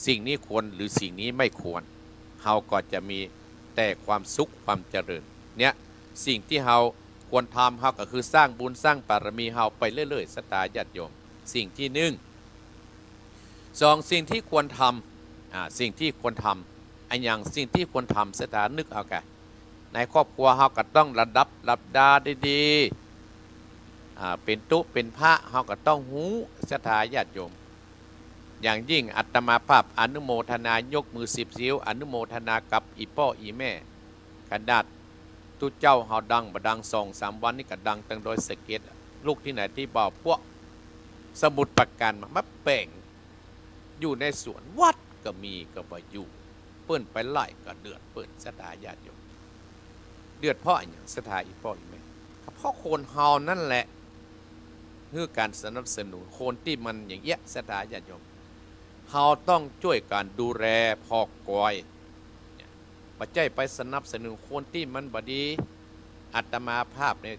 สิ่งนี้ควรหรือสิ่งนี้ไม่ควรเฮาก็จะมีแต่ความสุขความเจริญเนี่ยสิ่งที่เฮาควรทำเฮาก็คือสร้างบุญสร้างบารมีเฮาไปเรื่อยๆสตาญาติโยมสิ่งที่2สิ่งที่ควรทำสิ่งที่ควรทำอันอย่างสิ่งที่ควรทำสตานึกเอาแกในครอบครัวเฮาก็ต้องรับดาดีๆเป็นตุเป็นพระเฮาก็ต้องหูสตาญาติโยมอย่างยิ่งอาตมาภาพอนุโมทนายกมือ10นิ้วอนุโมทนากับอีพ่ออีแม่กระดาษตุเจ้าเฮาดังบ่ดัง2-3วันนี่ก็ดังตั้งโดยสเก็ตลูกที่ไหนที่บ่าวพวกสมุดประกันมาแป่งอยู่ในสวนวัดก็มีก็บ่อยู่เปิ้นไปไล่ก็เดือดเปิ้นสตาญาติโยมเดือดเพราะอย่างสถาอีพ่ออีแม่เพราะคนเฮานั่นแหละคือการสนับสนุนคนที่มันอย่างเงี้ยสถาญาติโยมเฮาต้องช่วยการดูแลพอกอยปัจจัยไปสนับสนุนคนที่มันบดีอาตมาภาพเนี่ย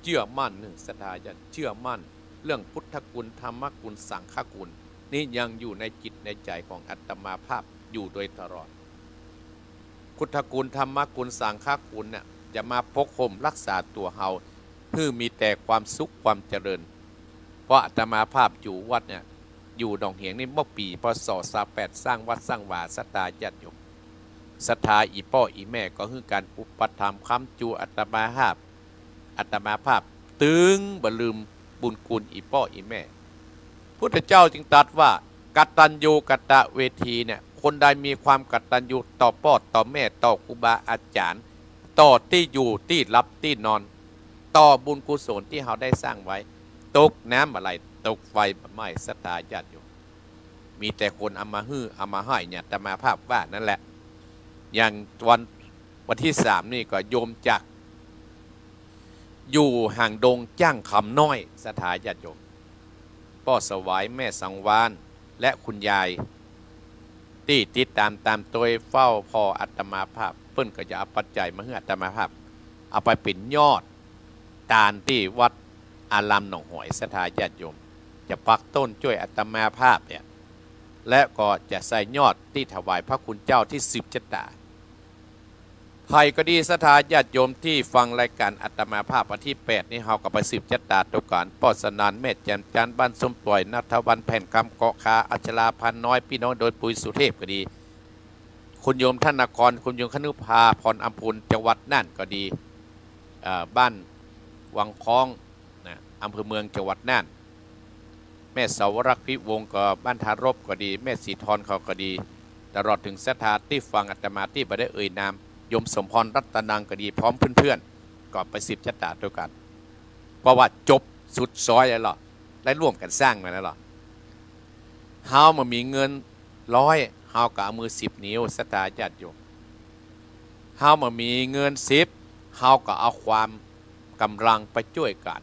เชื่อมั่นสถาญาติเชื่อมั่นเรื่องพุทธคุณธรรมคุณสังฆคุณนี่ยังอยู่ในจิตในใจของอาตมาภาพอยู่โดยตลอดพุทธคุณธรรมคุณสังฆคุณเนี่ยจะมาปกห่มรักษาตัวเฮาเพื่อมีแต่ความสุขความเจริญเพราะอาตมาภาพอยู่วัดเนี่ยอยู่ดองเหียงนี่เมื่อปีพศ28สร้างวัดสร้างวาสตาญาติโยมศรัทธาอีพ่ออีแม่ก็คือการอุปถัมภ์ค้ำจูอาตมาภาพตึงบ่ลืมบุญคุณอีพ่ออีแม่พุทธเจ้าจึงตรัสว่ากตัญญูกตเวทีเนี่ยคนใดมีความกตัญญูต่อพ่อต่อแม่ต่อครูบาอาจารย์ต่อที่อยู่ที่รับที่นอนต่อบุญกุศลที่เขาได้สร้างไว้ตกน้ำอะไรตกไฟไหม้สตาญาติโยมมีแต่คนเอามาฮื้อเอามาให้เนี่ยอาตมาภาพว่านั่นแหละอย่างวันที่3นี่ก็โยมจักอยู่ห่างดงจ้างคำน้อยสถาญาติโยมพ่อสวายแม่สังวานและคุณยายที่ติดตามตัวเฝ้าพออาตมาภาพเพิ่นก็จะเอาปัจจัยมาให้อาตมาภาพเอาไปเป็นยอดตาลที่วัดอารามหนองหอยสถาญาติโยมจะปักต้นช่วยอาตมาภาพเนี่ยและก็จะใส่ยอดที่ถวายพระคุณเจ้าที่สืบชะตาใครก็ดีสถาญาติโยมที่ฟังรายการอาตมาภาพวันที่8นี่เฮาก็ไปสืบชะตาตัวก่อนปอสนานแม่แจ่มจันทร์บ้านสมปล่อยนัทวันแผ่นคำเกาะคาอัชราพันน้อยพี่น้องโดยปุยสุเทพก็ดีคุณโยมท่านนครคุณโยมคณุภาพรอัมพุนจังหวัดน่านก็ดีบ้านวังคล้องนะอำเภอเมืองจังหวัดน่านแม่สาวรักษ์พิวงก็บ้านทารบก็ดีแม่สีทรเขาก็ดีตลอดถึงสถานที่ฟังอาตมาที่บ่ได้เอ่ยนามยมสมพรรัตนังก็ดีพร้อมเพื่อนๆก็ไปสืบชะตาด้วยกันเพราะว่าจบสุดซอยแล้วหรอและร่วมกันสร้างมาแล้วหรอเฮามามีเงิน100เฮาก็เอามือ10นิ้วสตาญาติโยมเฮามามีเงิน10เฮาก็เอาความกำลังไปช่วยกัน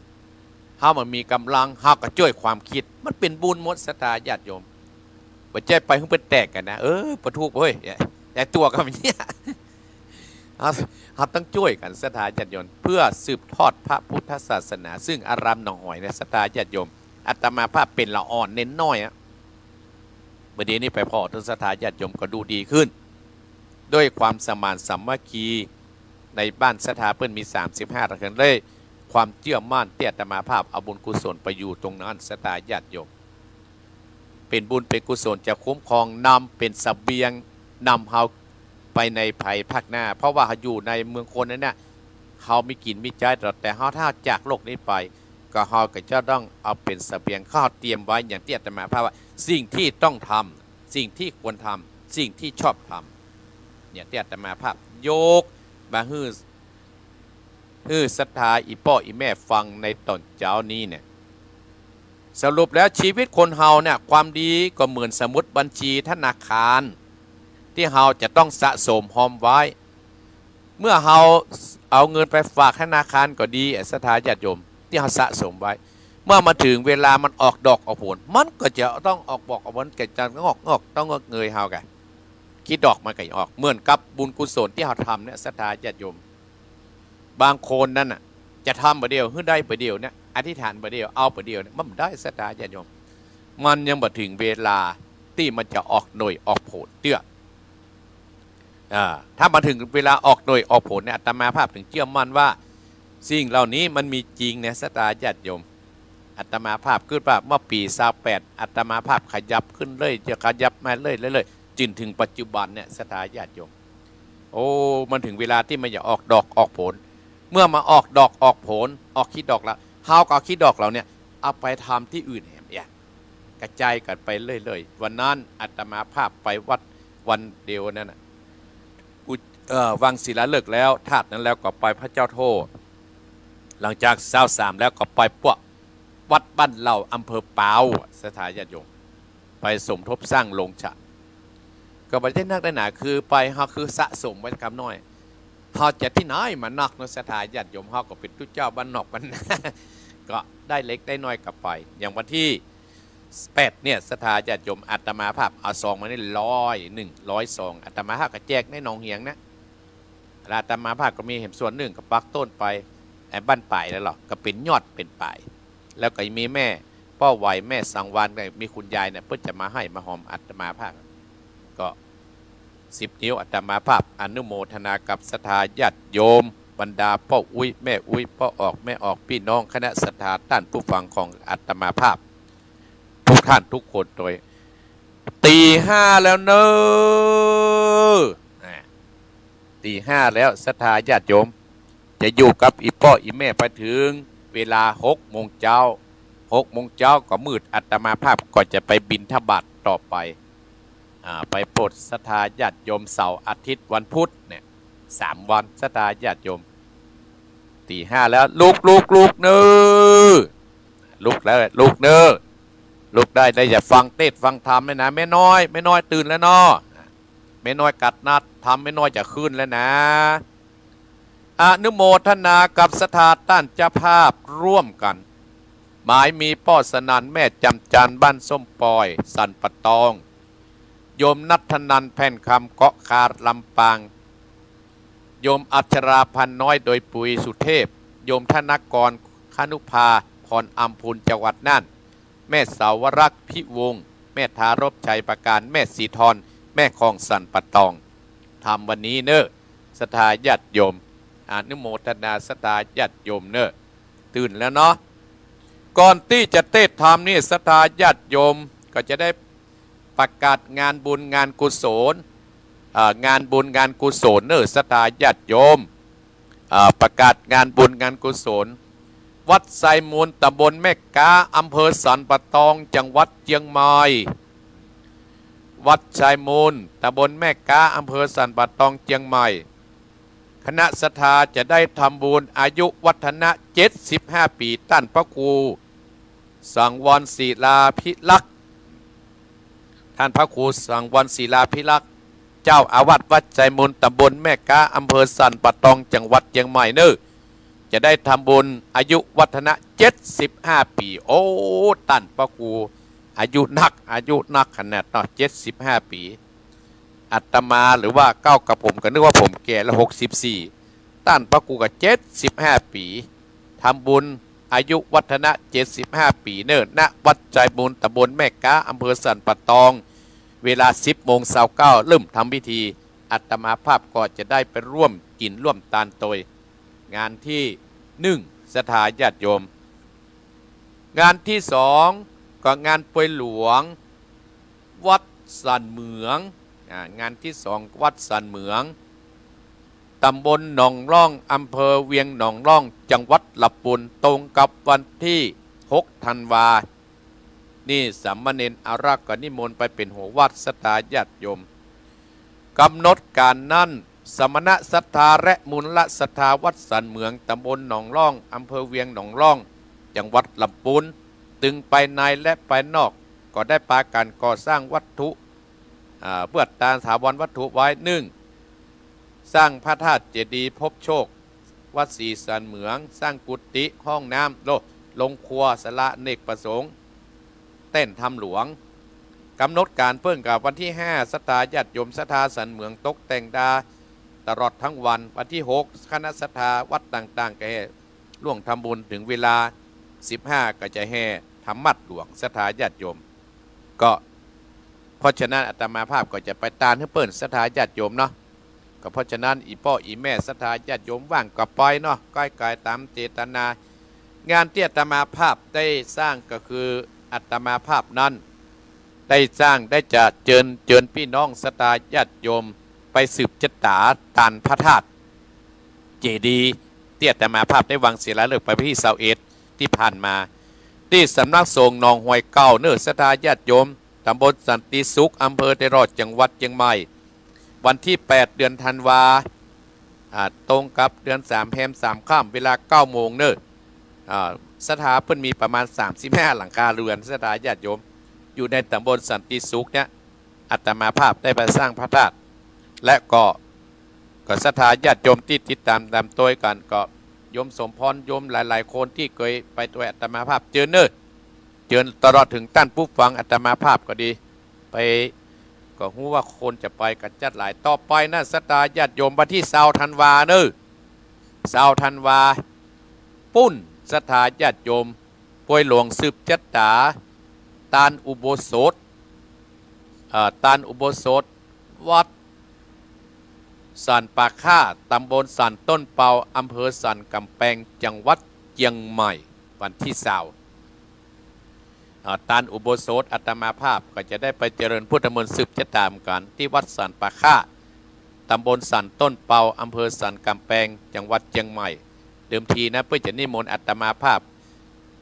เฮามามีกำลังเฮาก็ช่วยความคิดมันเป็นบุญหมดสตาญาติโยมบ่ใจไปเพิ่งเป็นแตกกันนะประทุกเฮ้ยแต่ตัวก็แบบนี้เราต้องช่วยกันสถาญาติโยมเพื่อสืบทอดพระพุทธศาสนาซึ่งอารามหนองหอยในสถาญาติโยมอาตมาภาพเป็นละอ่อนเน้นน้อยประเดี๋ยวนี้ไปพอทุกสถาญาติโยมก็ดูดีขึ้นด้วยความสมานสามัคคีในบ้านสถาเพิ่นมี35ระเคันเลยความเชื่อมั่นที่อาตมาภาพเอาบุญกุศลไปอยู่ตรงนั้นสถาญาติโยมเป็นบุญเป็นกุศลจะคุ้มครองนำเป็นเสบียงนำเฮาไปในภายภาคหน้าเพราะว่าอยู่ในเมืองคนนั้นเนี่ยเขาไม่กินไม่ใจแต่เขาถ้าจากโลกนี้ไปก็เขาก็จะต้องเอาเป็นเสบียงข้าวเตรียมไว้อย่างที่อาตมาภาพว่าสิ่งที่ต้องทำสิ่งที่ควรทำสิ่งที่ชอบทำเนี่ยที่อาตมาภาพโยกมาฮื้อศรัทธาอีพ่ออีแม่ฟังในตอนเช้านี้เนี่ย สรุปแล้วชีวิตคนเฮาเนี่ยความดีก็เหมือนสมุดบัญชีธนาคารที่เฮาจะต้องสะสมหอมไว้เมื่อเฮาเอาเงินไปฝากธนาคารก็ดีศรัทธาญาติโยมที่เฮาสะสมไว้เมื่อมาถึงเวลามันออกดอกออกผลมันก็จะต้องออกบอกออกผลก็จะงอกต้องงอกเงยเฮากันคิดดอกมันก็ออกเหมือนกับบุญกุศลที่เฮาทำเนี่ยศรัทธาญาติโยมบางคนนั่นน่ะจะทำประเดียวได้ประเดียวเนี่ยอธิษฐานประเดียวเอาประเดียวเนี่ยมันได้ศรัทธาญาติโยมมันยังมาถึงเวลาที่มันจะออกหน่วยออกผลเตื้อถ้ามาถึงเวลาออกหน่วยออกผลเนี่ยอาตมาภาพถึงเชื่อมั่นว่าสิ่งเหล่านี้มันมีจริงเนี่ยศรัทธาญาติโยมอาตมาภาพขึ้นว่าเมื่อปี28อาตมาภาพขยับขึ้นเลยจะขยับมาเลยจนถึงปัจจุบันเนี่ยศรัทธาญาติโยมโอ้มันถึงเวลาที่มันจะออกดอกออกผลเมื่อมาออกดอกออกผลออกขี้ดอกแล้วเฮาก็เอาขี้ดอกเราเนี่ยเอาไปทำที่อื่นเนี่ยกระจายกันไปเลยวันนั้นอาตมาภาพไปวัดวันเดียวนั่นน่ะวังศิลาฤกษ์แล้วธาตุนั้นแล้วก็ไปพระเจ้าโทหลังจาก23แล้วก็ไปพวกวัดบ้านเหล่าอำเภอเปาสถานญาติโยมไปสมทบสร้างโรงฉะก็ไม่ได้นักได้หนาคือไปเฮาคือสะสมไว้คำน้อยเฮาจะที่ไหนมานักในสถานญาติโยมเฮาก็เป็นทุเจ้าบ้านนอกบ้านก็ได้เล็กได้น้อยกลับไปอย่างวันที่8เนี่ยสถานญาติโยมอาตมาภาพเอาซองมาได้100ซองอาตมาภาพก็แจกในหนองเหียงนะอาตมาภาพก็มีเห็นส่วนหนึ่งกับปักต้นไปไอ้บ้านป่ายแล้วหรอก็เป็นยอดเป็นป่ายแล้วก็มีแม่พ่อไหวแม่สังวานมีคุณยายเนี่ยเพื่อจะมาให้มาหอมอาตมาภาพก็10 นิ้วอาตมาภาพอนุโมทนากับศรัทธาญาติโยมบรรดาพ่ออุ้ยแม่อุ้ยพ่อออกแม่ออกพี่น้องคณะศรัทธาท่านผู้ฟังของอาตมาภาพทุกท่านทุกคนโดยตี5แล้วเนอะตี5แล้วศรัทธาญาติโยมจะอยู่กับอีพ่ออีแม่ไปถึงเวลา6 โมงเช้าก็มืดอาตมาภาพก็จะไปบิณฑบาตต่อไปไปโปรดศรัทธาญาติโยมเสาร์อาทิตย์วันพุธเนี่ย3 วันศรัทธาญาติโยมตี5แล้วลุกเนอลุกแล้วลุกเนอลุกได้อย่าฟังเทศฟังธรรมเลยนะแม่น้อยตื่นแล้วเนาะแม่น้อยกัดนัดทำแม่น้อยจะขึ้นแล้วนะอนุโมทนากับศรัทธาท่านเจ้าภาพร่วมกันหมายมีพ่อสนันแม่จำจันบ้านส้มปอยสันปะตองโยมนัทนันแผ่นคำเกาะคาลำปางโยมอัชราพันน้อยโดยปุยสุเทพโยมธนกรคนุภาพรอัมพูนจังหวัดน่านแม่สาวรักษ์พิวงแม่ทารบชัยประการแม่สีทรแม่คลองสันปะตองทำวันนี้เนอะศรัทธาญาติโยมอนุโมทนาศรัทธาญาติโยมเนอะตื่นแล้วเนาะก่อนที่จะเทศธรรมนี่ศรัทธาญาติโยมก็จะได้ประกาศงานบุญงานกุศลงานบุญงานกุศลเนอะศรัทธาญาติโยมประกาศงานบุญงานกุศลวัดไซมูลตำบลแม่กาอำเภอสันปะตองจังหวัดเชียงใหม่วัดไซมูลตำบลแม่กาอำเภอสันปะตองเชียงใหม่คณะศรัทธาจะได้ทำบุญอายุวัฒนะ75 ปีต้านพระครูสังวรศิลาภิลักษ์ท่านพระครูสังวรศิลาภิลักษ์เจ้าอาวาสวัดไซมูลตำบลแม่กาอำเภอสันปะตองจังหวัดเชียงใหม่เนอะจะได้ทำบุญอายุวัฒนะ75 ปีโอ้ท่านพระครูอายุนักขนาดเนาะ75 ปีอาตมาหรือว่าเก้ากับผมก็นึกว่าผมแก่แล้ว64ท่านพระครูก็75 ปีทำบุญอายุวัฒนะ75 ปีเนิ่นณวัดใจบุญตำบลแม่กาอำเภอสันปะตองเวลา10 โมง29เริ่มทำพิธีอาตมาภาพก็จะได้ไปร่วมกินร่วมทานโดยงานที่1ศรัทธาญาติโยมงานที่2ก็งานป่วยหลวงวัดสันเหมืองงานที่2วัดสันเหมืองตำบลหนองร่องอำเภอเวียงหนองร่องจังหวัดลำพูนตรงกับวันที่6 ธันวานี่สามเณรอารักษ์ก็นิมนต์ไปเป็นหัววัดศรัทธาญาติโยมกำหนดการนั้นสมณศรัทธาและมูลศรัทธาวัดสันเหมืองตำบลหนองร่องอำเภอเวียงหนองร่องจังหวัดลำพูน ตึงไปในและไปนอกก็ได้ปาการก่อสร้างวัตถุเพื่อตามถาวรวัตถุไว้1สร้างพระธาตุเจดีย์พบโชควัดศรีสันเหมืองสร้างกุฏิห้องน้ำลงครัวสละเนกประสงค์เต้นทำหลวงกำหนดการเพิ่งกับวันที่5ศรัทธาญาติโยมศรัทธาสันเหมืองตกแต่งดาตลอดทั้งวันที่6คณะศรัทธาวัดต่างๆก็ให้ร่วงทำบุญถึงเวลา15ก็จะแห่ธรรมัดหลวงศรัทธาญาติโยมก็เพราะฉะนั้นอาตมาภาพก็จะไปตามให้เปิ้นศรัทธาญาติโยมเนาะก็เพราะฉะนั้นอีพ่ออีแม่ศรัทธาญาติโยมว่างก็ปล่อยเนาะก้อยกายตามเจตนางานที่อาตมาภาพได้สร้างก็คืออาตมาภาพนั้นได้สร้างได้จะเชิญพี่น้องศรัทธาญาติโยมไปสืบชะตาตานพระธาตุเจดีย์ที่อาตมาภาพได้วางศิลาฤกษ์ไปที่21ที่ผ่านมาที่สำนักสงฆ์หนองห้วยเก้าเนื้อศรัทธาญาติโยมตำบลสันติสุขอำเภอไตรรอดจังหวัดเชียงใหม่วันที่8เดือนธันวาตรงกับเดือน3แรม3ค่ำเวลา9โมงเนอะสถาเพิ่นมีประมาณ35หลังคาเรือนสถาญาติโยมอยู่ในตำบลสันติสุขเนี่ยอาตมาภาพได้ไปสร้างพระธาตุและก็สถาญาติโยมที่ติดตามตัวกันก็โยมสมพรโยมหลายๆคนที่เคยไปตัวอาตมาภาพเจอเนอะเจอตลอดถึงท่านผู้ฟังอาตมาภาพก็ดีไปก็รู้ว่าคนจะไปกันจัดหลายต่อไปนะศรัทธาญาติโยมวันที่20ธันวาเนอะ20ธันวาปุ้นศรัทธาญาติโยมป่วยหลวงสืบจัตตาตานอุโบสถวัดสันปาค่าตำบลสันต้นเปาอำเภอสันกำแพงจังหวัดเชียงใหม่วันที่20ตานอุโบสถอาตมาภาพก็จะได้ไปเจริญพุทธมนต์สืบชะตามกันที่วัดสันปาค่าตำบลสันต้นเปาอำเภอสันกำแพงจังหวัดเชียงใหม่เดิมทีนะเพื่อจะนิมนต์อาตมาภาพ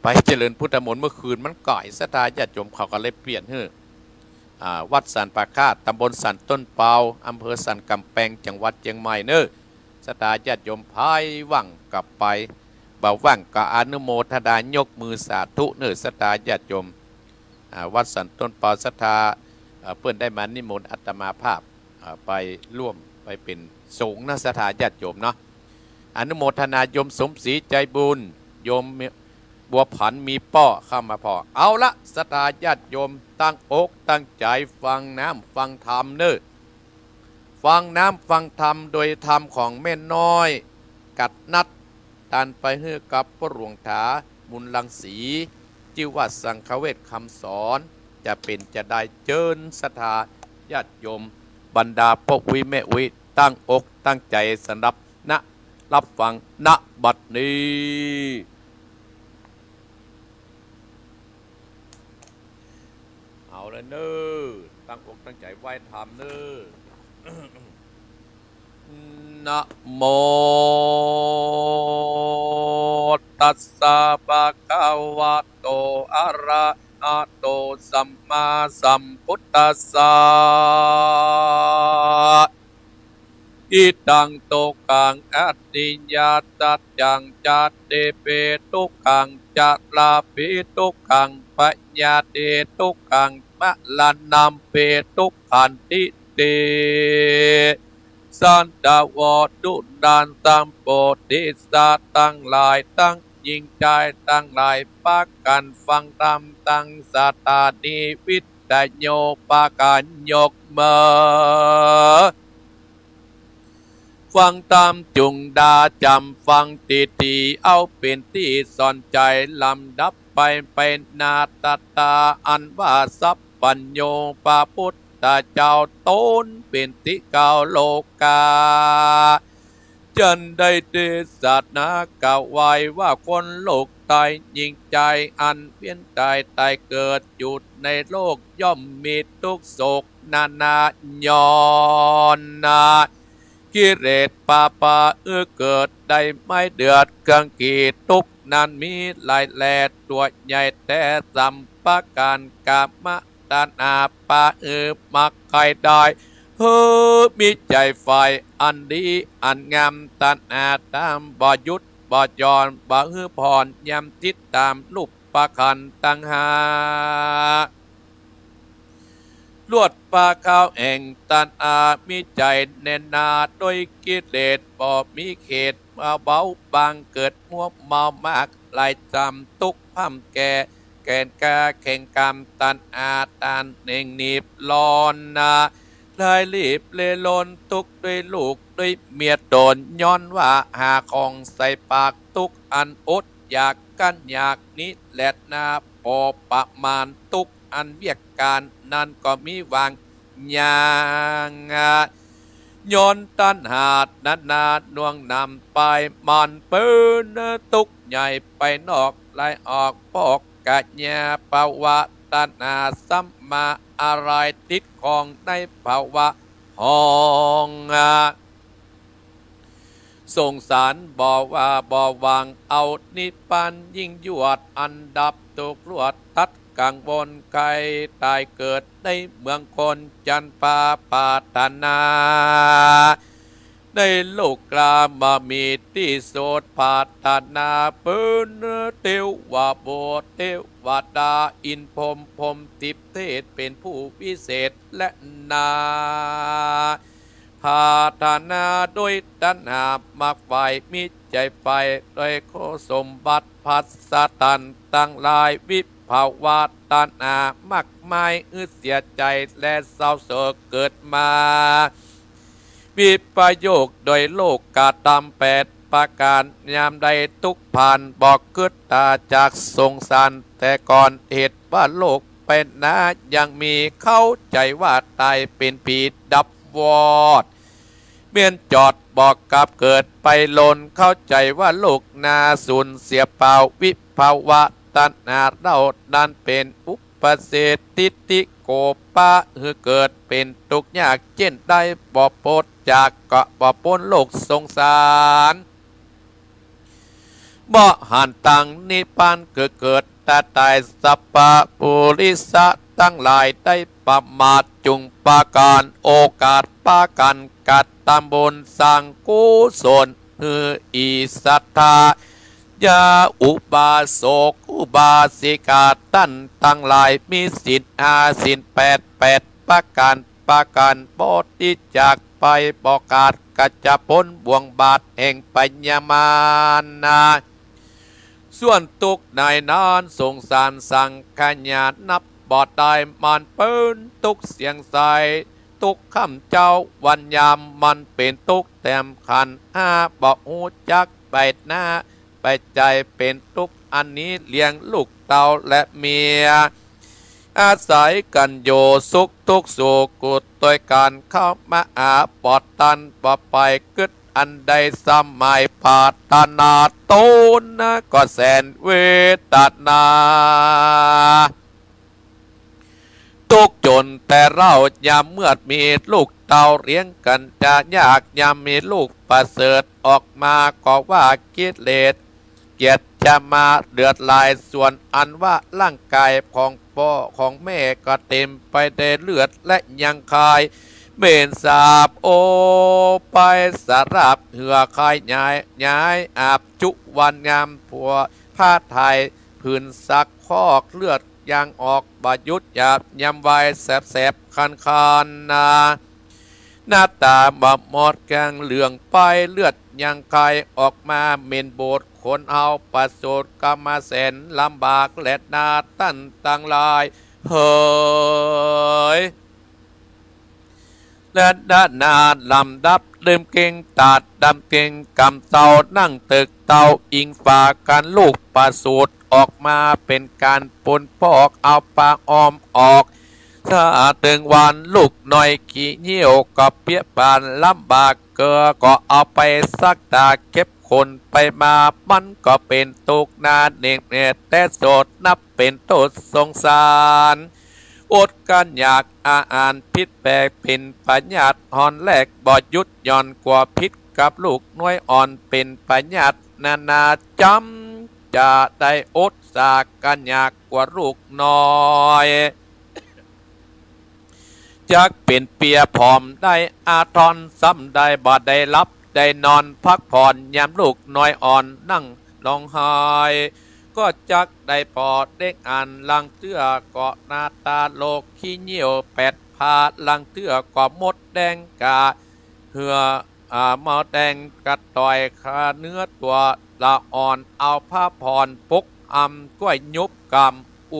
ไปเจริญพุทธมนต์เมื่อคืนมันก่อยศรัทธาญาติโยมเขาก็เลยเปลี่ยนให้วัดสันปาค่าตำบลสันต้นเปาอำเภอสันกำแพงจังหวัดเชียงใหม่เนอะศรัทธาญาติโยมพายว่างกลับไปบ่าวว่างก็อนุโมทนายกมือสาธุเนอะศรัทธาญาติโยมวัดสันต้นเปาศรัทธาเพื่อนได้มานิมนต์อาตมาภาพไปร่วมไปเป็นสงฆ์นะศรัทธาญาติโยมเนาะอนุโมทนายมสมศรีใจบุญโยมบัวผันมีป้อเข้ามาพอเอาละศรัทธาญาติโยมตั้งอกตั้งใจฟังน้ำฟังธรรมเนอะฟังน้ำฟังธรรมโดยธรรมของแม่น้อยกัดนัดตันไปเฮือกับพระหลวงถาบุญลังสีจิวัดสังฆเวชคำสอนจะเป็นจะได้เจิญศรัทธาญาติโยมบรรดาพ่อวิแม่วิตั้งอกตั้งใจสนับณรับฟังณบัดนี้เอาเลยเนอตั้งอกตั้งใจไหว้ธรรมเนอนะโมตัสสะภะคะวะโตอะระหะโตสัมมาสัมพุทธัสสะอิตังโตกังอัตติยาตัจจังจัตเตเปตุกังจัตลาภิตุกังปัญญาเตตุกังมะลันนัมเปตุขันติเตสันดาวดุดันตัมโปติสาตั้งหลายตั้งยิงใจตั้งหลายปักกันฟังธรรมตั้งสัตตานิวิตตโยปากันยกมือฟังตามจุงดาจำฟังตีเอาเป็นที่สอนใจลำดับไปเป็นนาตตาอันว่าสัพปัญโยปาพุทธเจ้าต้นเป็นที่เก่าโลกาจันได้เทศนากล่าวไว้ว่าคนโลกตายยิ่งใจอันเวียนตายเกิดอยู่ในโลกย่อมมีทุกโศกนานาย้อนนากิเลสปาเกิดได้ไม่เดือดกังกีทุกนั้นมีหลายแหล่ตัวใหญ่แต่สัมปการกามตนามักใครได้มีใจไฟอันดีอันงามตันอาตามบ่หยุดบ่หย่อนบ่พรยำติดตามรูป ประคันตั้งหาลวดปลาข้าวแห่งตันอามีใจแน่นหนาโดยกิเลสบ่มีเขตมาเบาบางเกิดมัวเมามากหลายจำตุกพัมแก่แกนกาแข่งกรรมตันอาตานเน่งนีบลอนนาลายรีบเลลนตุกด้วยลูกด้วยเมียโดนย้อนว่าหาของใส่ปากตุกอันอดอยากกันอยากนี้แหละนาพอประมาณตุกอันเวียกการนั่นก็มีวางยางย้อนตันหาดนานาดวงนำไปมันปืนตุกใหญ่ไปนอกไล่ออกปอกกะญาภาวะตันหาสัมมาอะไรติดของในภาวะห้องสงสารบอกว่าบ่วางเอานิพพานยิ่งยวดอันดับตุกลวดตัดกังวลไกลตายเกิดในเมืองคนจันปาปาตนาในโลกกลามามีที่โสดปาตนาปืนเทวาโบเทวดาอินพรหมพรหมทิพเทศเป็นผู้วิเศษและนาพาธนาโดยตัณหามากไฟมิใจไฟโดยโคสมบัติพัสตันตั้งลายวิภาวะตัณหามากมายเสียใจและเศร้าโศกเกิดมาวิปโยคโดยโลกกาตาม8ประการยามใดทุกผ่านบอกเกิดตาจากสงสารแต่ก่อนเหตุว่าโลกเป็นนายังมีเข้าใจว่าตายเป็นผีดับวอดเมียนจอดบอกกับเกิดไปลนเข้าใจว่าโลกนาสูญเสียเปล่าวิภาวะตัณหาเราดันเป็นอุปเสติติโกปะเกิดเป็นทุกข์ยากเช่นได้บ่ปดจากเกาะบ่พ้นโลกสงสารบ่หันตังนิพพานเกิดแต่ตายสัพพะปุริสะตั้งหลายได้ประมาทจุงปาการโอกาสปากันกัดตามบนสร้างกุศลอิสัทธายาอุบาสกอุบาสิกาตั้นตั้งหลายมีศีลศีล8ประการโพธิจากไปบอกกาศกัจจพ้นบ่วงบาทแห่งปัญญามานาส่วนตุกนายนานสงสารสังขญานับบอดได้มันเปิ้นตุกเสียงใสตุกข้ามเจ้าวันยามมันเป็นตุกแต้มขันบอกหูจักใบหน้าไปใจเป็นตุกอันนี้เลี้ยงลูกเต่าและเมียอาศัยกันโยสุขทุกสุขกุดโดยการเข้ามาปอดตันปอไปกึดอันใดสมัยปาตนาโตนะก็แสนเวทนาตุกจนแต่เรายามเมื่อมีลูกเต่าเลี้ยงกันจะยากยามมีลูกประเสริฐออกมาก็ว่ากิเลสเกียรติจะมาเดือดลายส่วนอันว่าร่างกายของพ่อของแม่ก็เต็มไปด้วยเลือดและยังคายเบนสาบโอไปสารับเหือคายย้ายอาบจุวันงามผัวผ้าไทยพื้นซักคอกเลือดยางออกบายุดหยาบยำไวแสบคันนาหน้าตาบะมอดแกงเหลืองไปเลือดยังคายออกมาเมนโบดคนเอาประสูตรกรรมแสนลำบากและนาตั้นตังลายเฮ้ยและด้านนาลำดับลืมเก่งตัดดำเก่งกำเตานั่งตึกเตาอิงฝากันลูกประสูตรออกมาเป็นการปนปอกเอาปากออมออกถ้าตึงวันลูกหน่อยขี้เหี่ยวก็เปียปานลำบากเกลือก็เอาไปซักตาเก็บคนไปมามันก็เป็นตุกนาเน่งเนตแต่โสดนับเป็นโทษสงสารอดกันอยากอ่านพิษแปลกเป็นปัญญาหอนแหลกบ่ยุดย่อนกว่าพิษกับลูกน้อยอ่อนเป็นปัญญานาจำจะได้อดสากันอยากกว่าลูกน้อยจักเป็นเปียผอมได้อาทรซ้ำได้บ่ได้รับได้นอนพักผ่อนยามลูกน้อยอ่อนนั่งร้องไห้ก็ ก็จักได้ปอดเด็กอ่านลังเตื้อเกาะนาตาโลกขี้เหนียวแปดพาลังเตื้อก็มดแดงกาเหือเมาแดงกระต่อยคาเนื้อตัวละอ่อนเอาผ้าผ่อนปุกกล้วยยุบกำ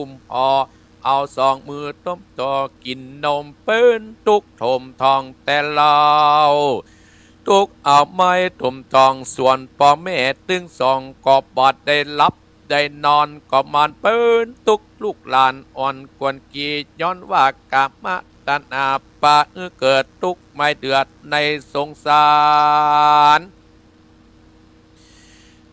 เอาสองมือต้มต่อกินนมเปิ้นตุกถมทองแต่เล่าตุกเอาไม้ถมทองส่วนพ่อแม่ตึงสองก็บอดได้รับได้นอนก็มันเปิ้นตุกลูกหลานอ่อนกวนกีย้อนว่ากามะตัณหาปะเกิดตุกไม่เดือดในสงสาร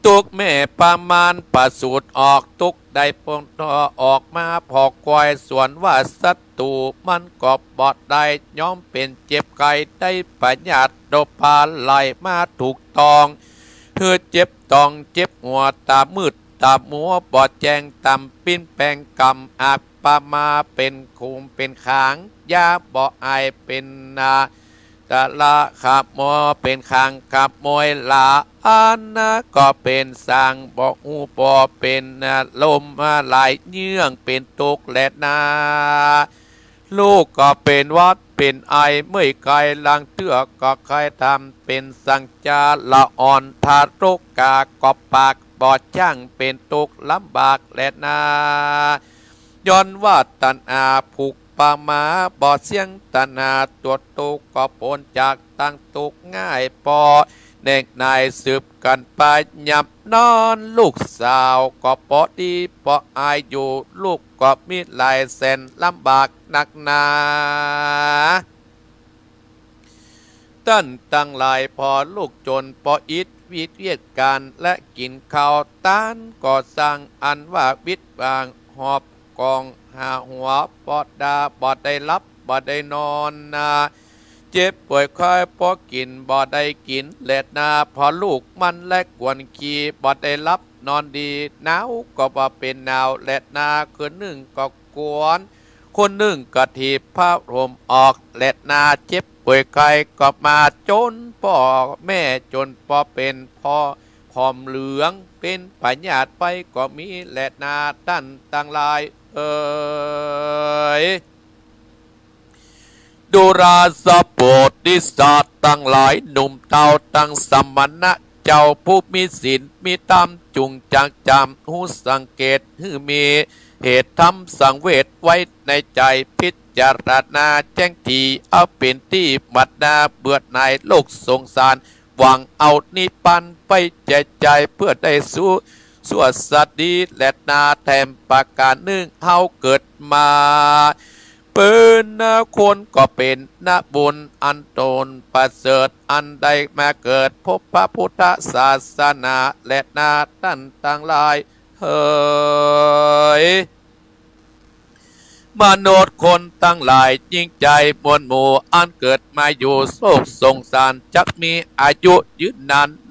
ตุกแม่ประมาณประสูตรออกตุกได้ปนต่อออกมาพอกควายส่วนว่าศัตรูมันก็บอดได้ย้อมเป็นเจ็บไก่ได้ปัญญาโดพาไหลมาถูกตองเธอเจ็บตองเจ็บหัวตามืดตามัวบอดแจงตำปิ้นแปงกำอาปามาเป็นคุมเป็นขางยาบ่อไอเป็นนาตะละขับมอเป็นขางขับมวยลาอันนะก็เป็นสร้างบ่อูปอเป็นลมไหลเยื่องเป็นตุกและนาลูกก็เป็นวัดเป็นไอเมื่อไกลลังเตื้อก็ใครทำเป็นสังจาละอ่อนทารกกากอบปากบอดช่างเป็นตุกลำบากและนาย้อนว่าตันอาผูกปามาบอดเสียงตันอาตัวตุกก็ปนจากตั้งตุกง่ายปอเด็กนายสืบกันไปหยับนอนลูกสาวก็ปอดีปออายอยู่ลูกก็มีลายเส้นลำบากหนักหนาตั้นตั้งหลายพอลูกจนปออิดวิทย์เวียดการและกินข้าวต้านก็สร้างอันว่าวิทย์บางหอบกองหาหัวปอดดาบอดได้รับบ่ได้นอนนาเจ็บป่วยค่อยพอกินบ่ได้กินเล็ดนาพอลูกมันและกวนขี้บ่ได้รับนอนดีหนาวก็บ่เป็นหนาวเล็ดนาคือหนึ่งก็กวนคนหนึ่งก็ถีบผ้าห่มออกเล็ดนาเจ็บป่วยไข้ก็มาจนพ่อแม่จนพ่อเป็นพ่อผอมเหลืองเป็นปัญญาไปก็มีเล็ดนาตั้นต่างลายดูราสะโปดดิสาตั้งหลายหนุ่มเต่าตั้งสมณะเจ้าผู้มีศีลมีธรรมจุงจักจำหูสังเกตหือมีเหตุทำสังเวชไว้ในใจพิจารณาแจ้งทีเอาเป็นที่มัดนาเบื่อในโลกสงสารหวังเอานิพพานไปใจเพื่อได้สู้สวดสัตดีและนาแถมประการหนึ่งเฮาเกิดมาเป็นคนก็เป็นบุญอันตนประเสริฐอันใดมาเกิดพบพระพุทธศาสนาและนาตั้นต่างหลายเฮ้ยมนุษย์คนตั้งหลายยิ่งใจมวลหมู่อันเกิดมาอยู่โศกสงสารจักมีอายุยืน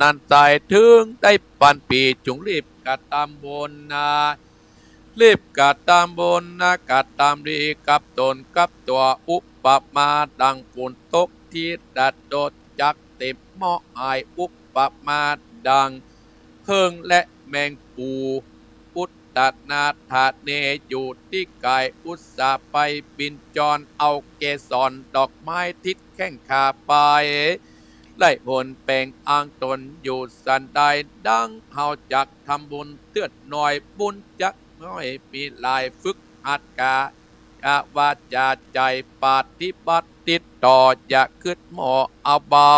นานใจถึงได้ปันปีจุงรีบกระทำบุญรีบกัดตามบนนะกัดตามดีกับตนกับตัวอุปมาดังฝุ่นตกที่ดัดโดดจักเต็มหม้ออายอุปมาดังเพิงและแมงปูอุตตนาถาเนอยู่ที่กายอุตสาไปบินจรเอาเกสรดอกไม้ทิศแข้งขาไปไล่หนแปลงอ้างตนอยู่สันใดดังเฮาจักทำบุญเตือนหน่อยบุญจักน้อยมีลายฝึกหัดกาวาจาใจปฏิบัติติดต่ออย่าขึ้นหมอเอาเบา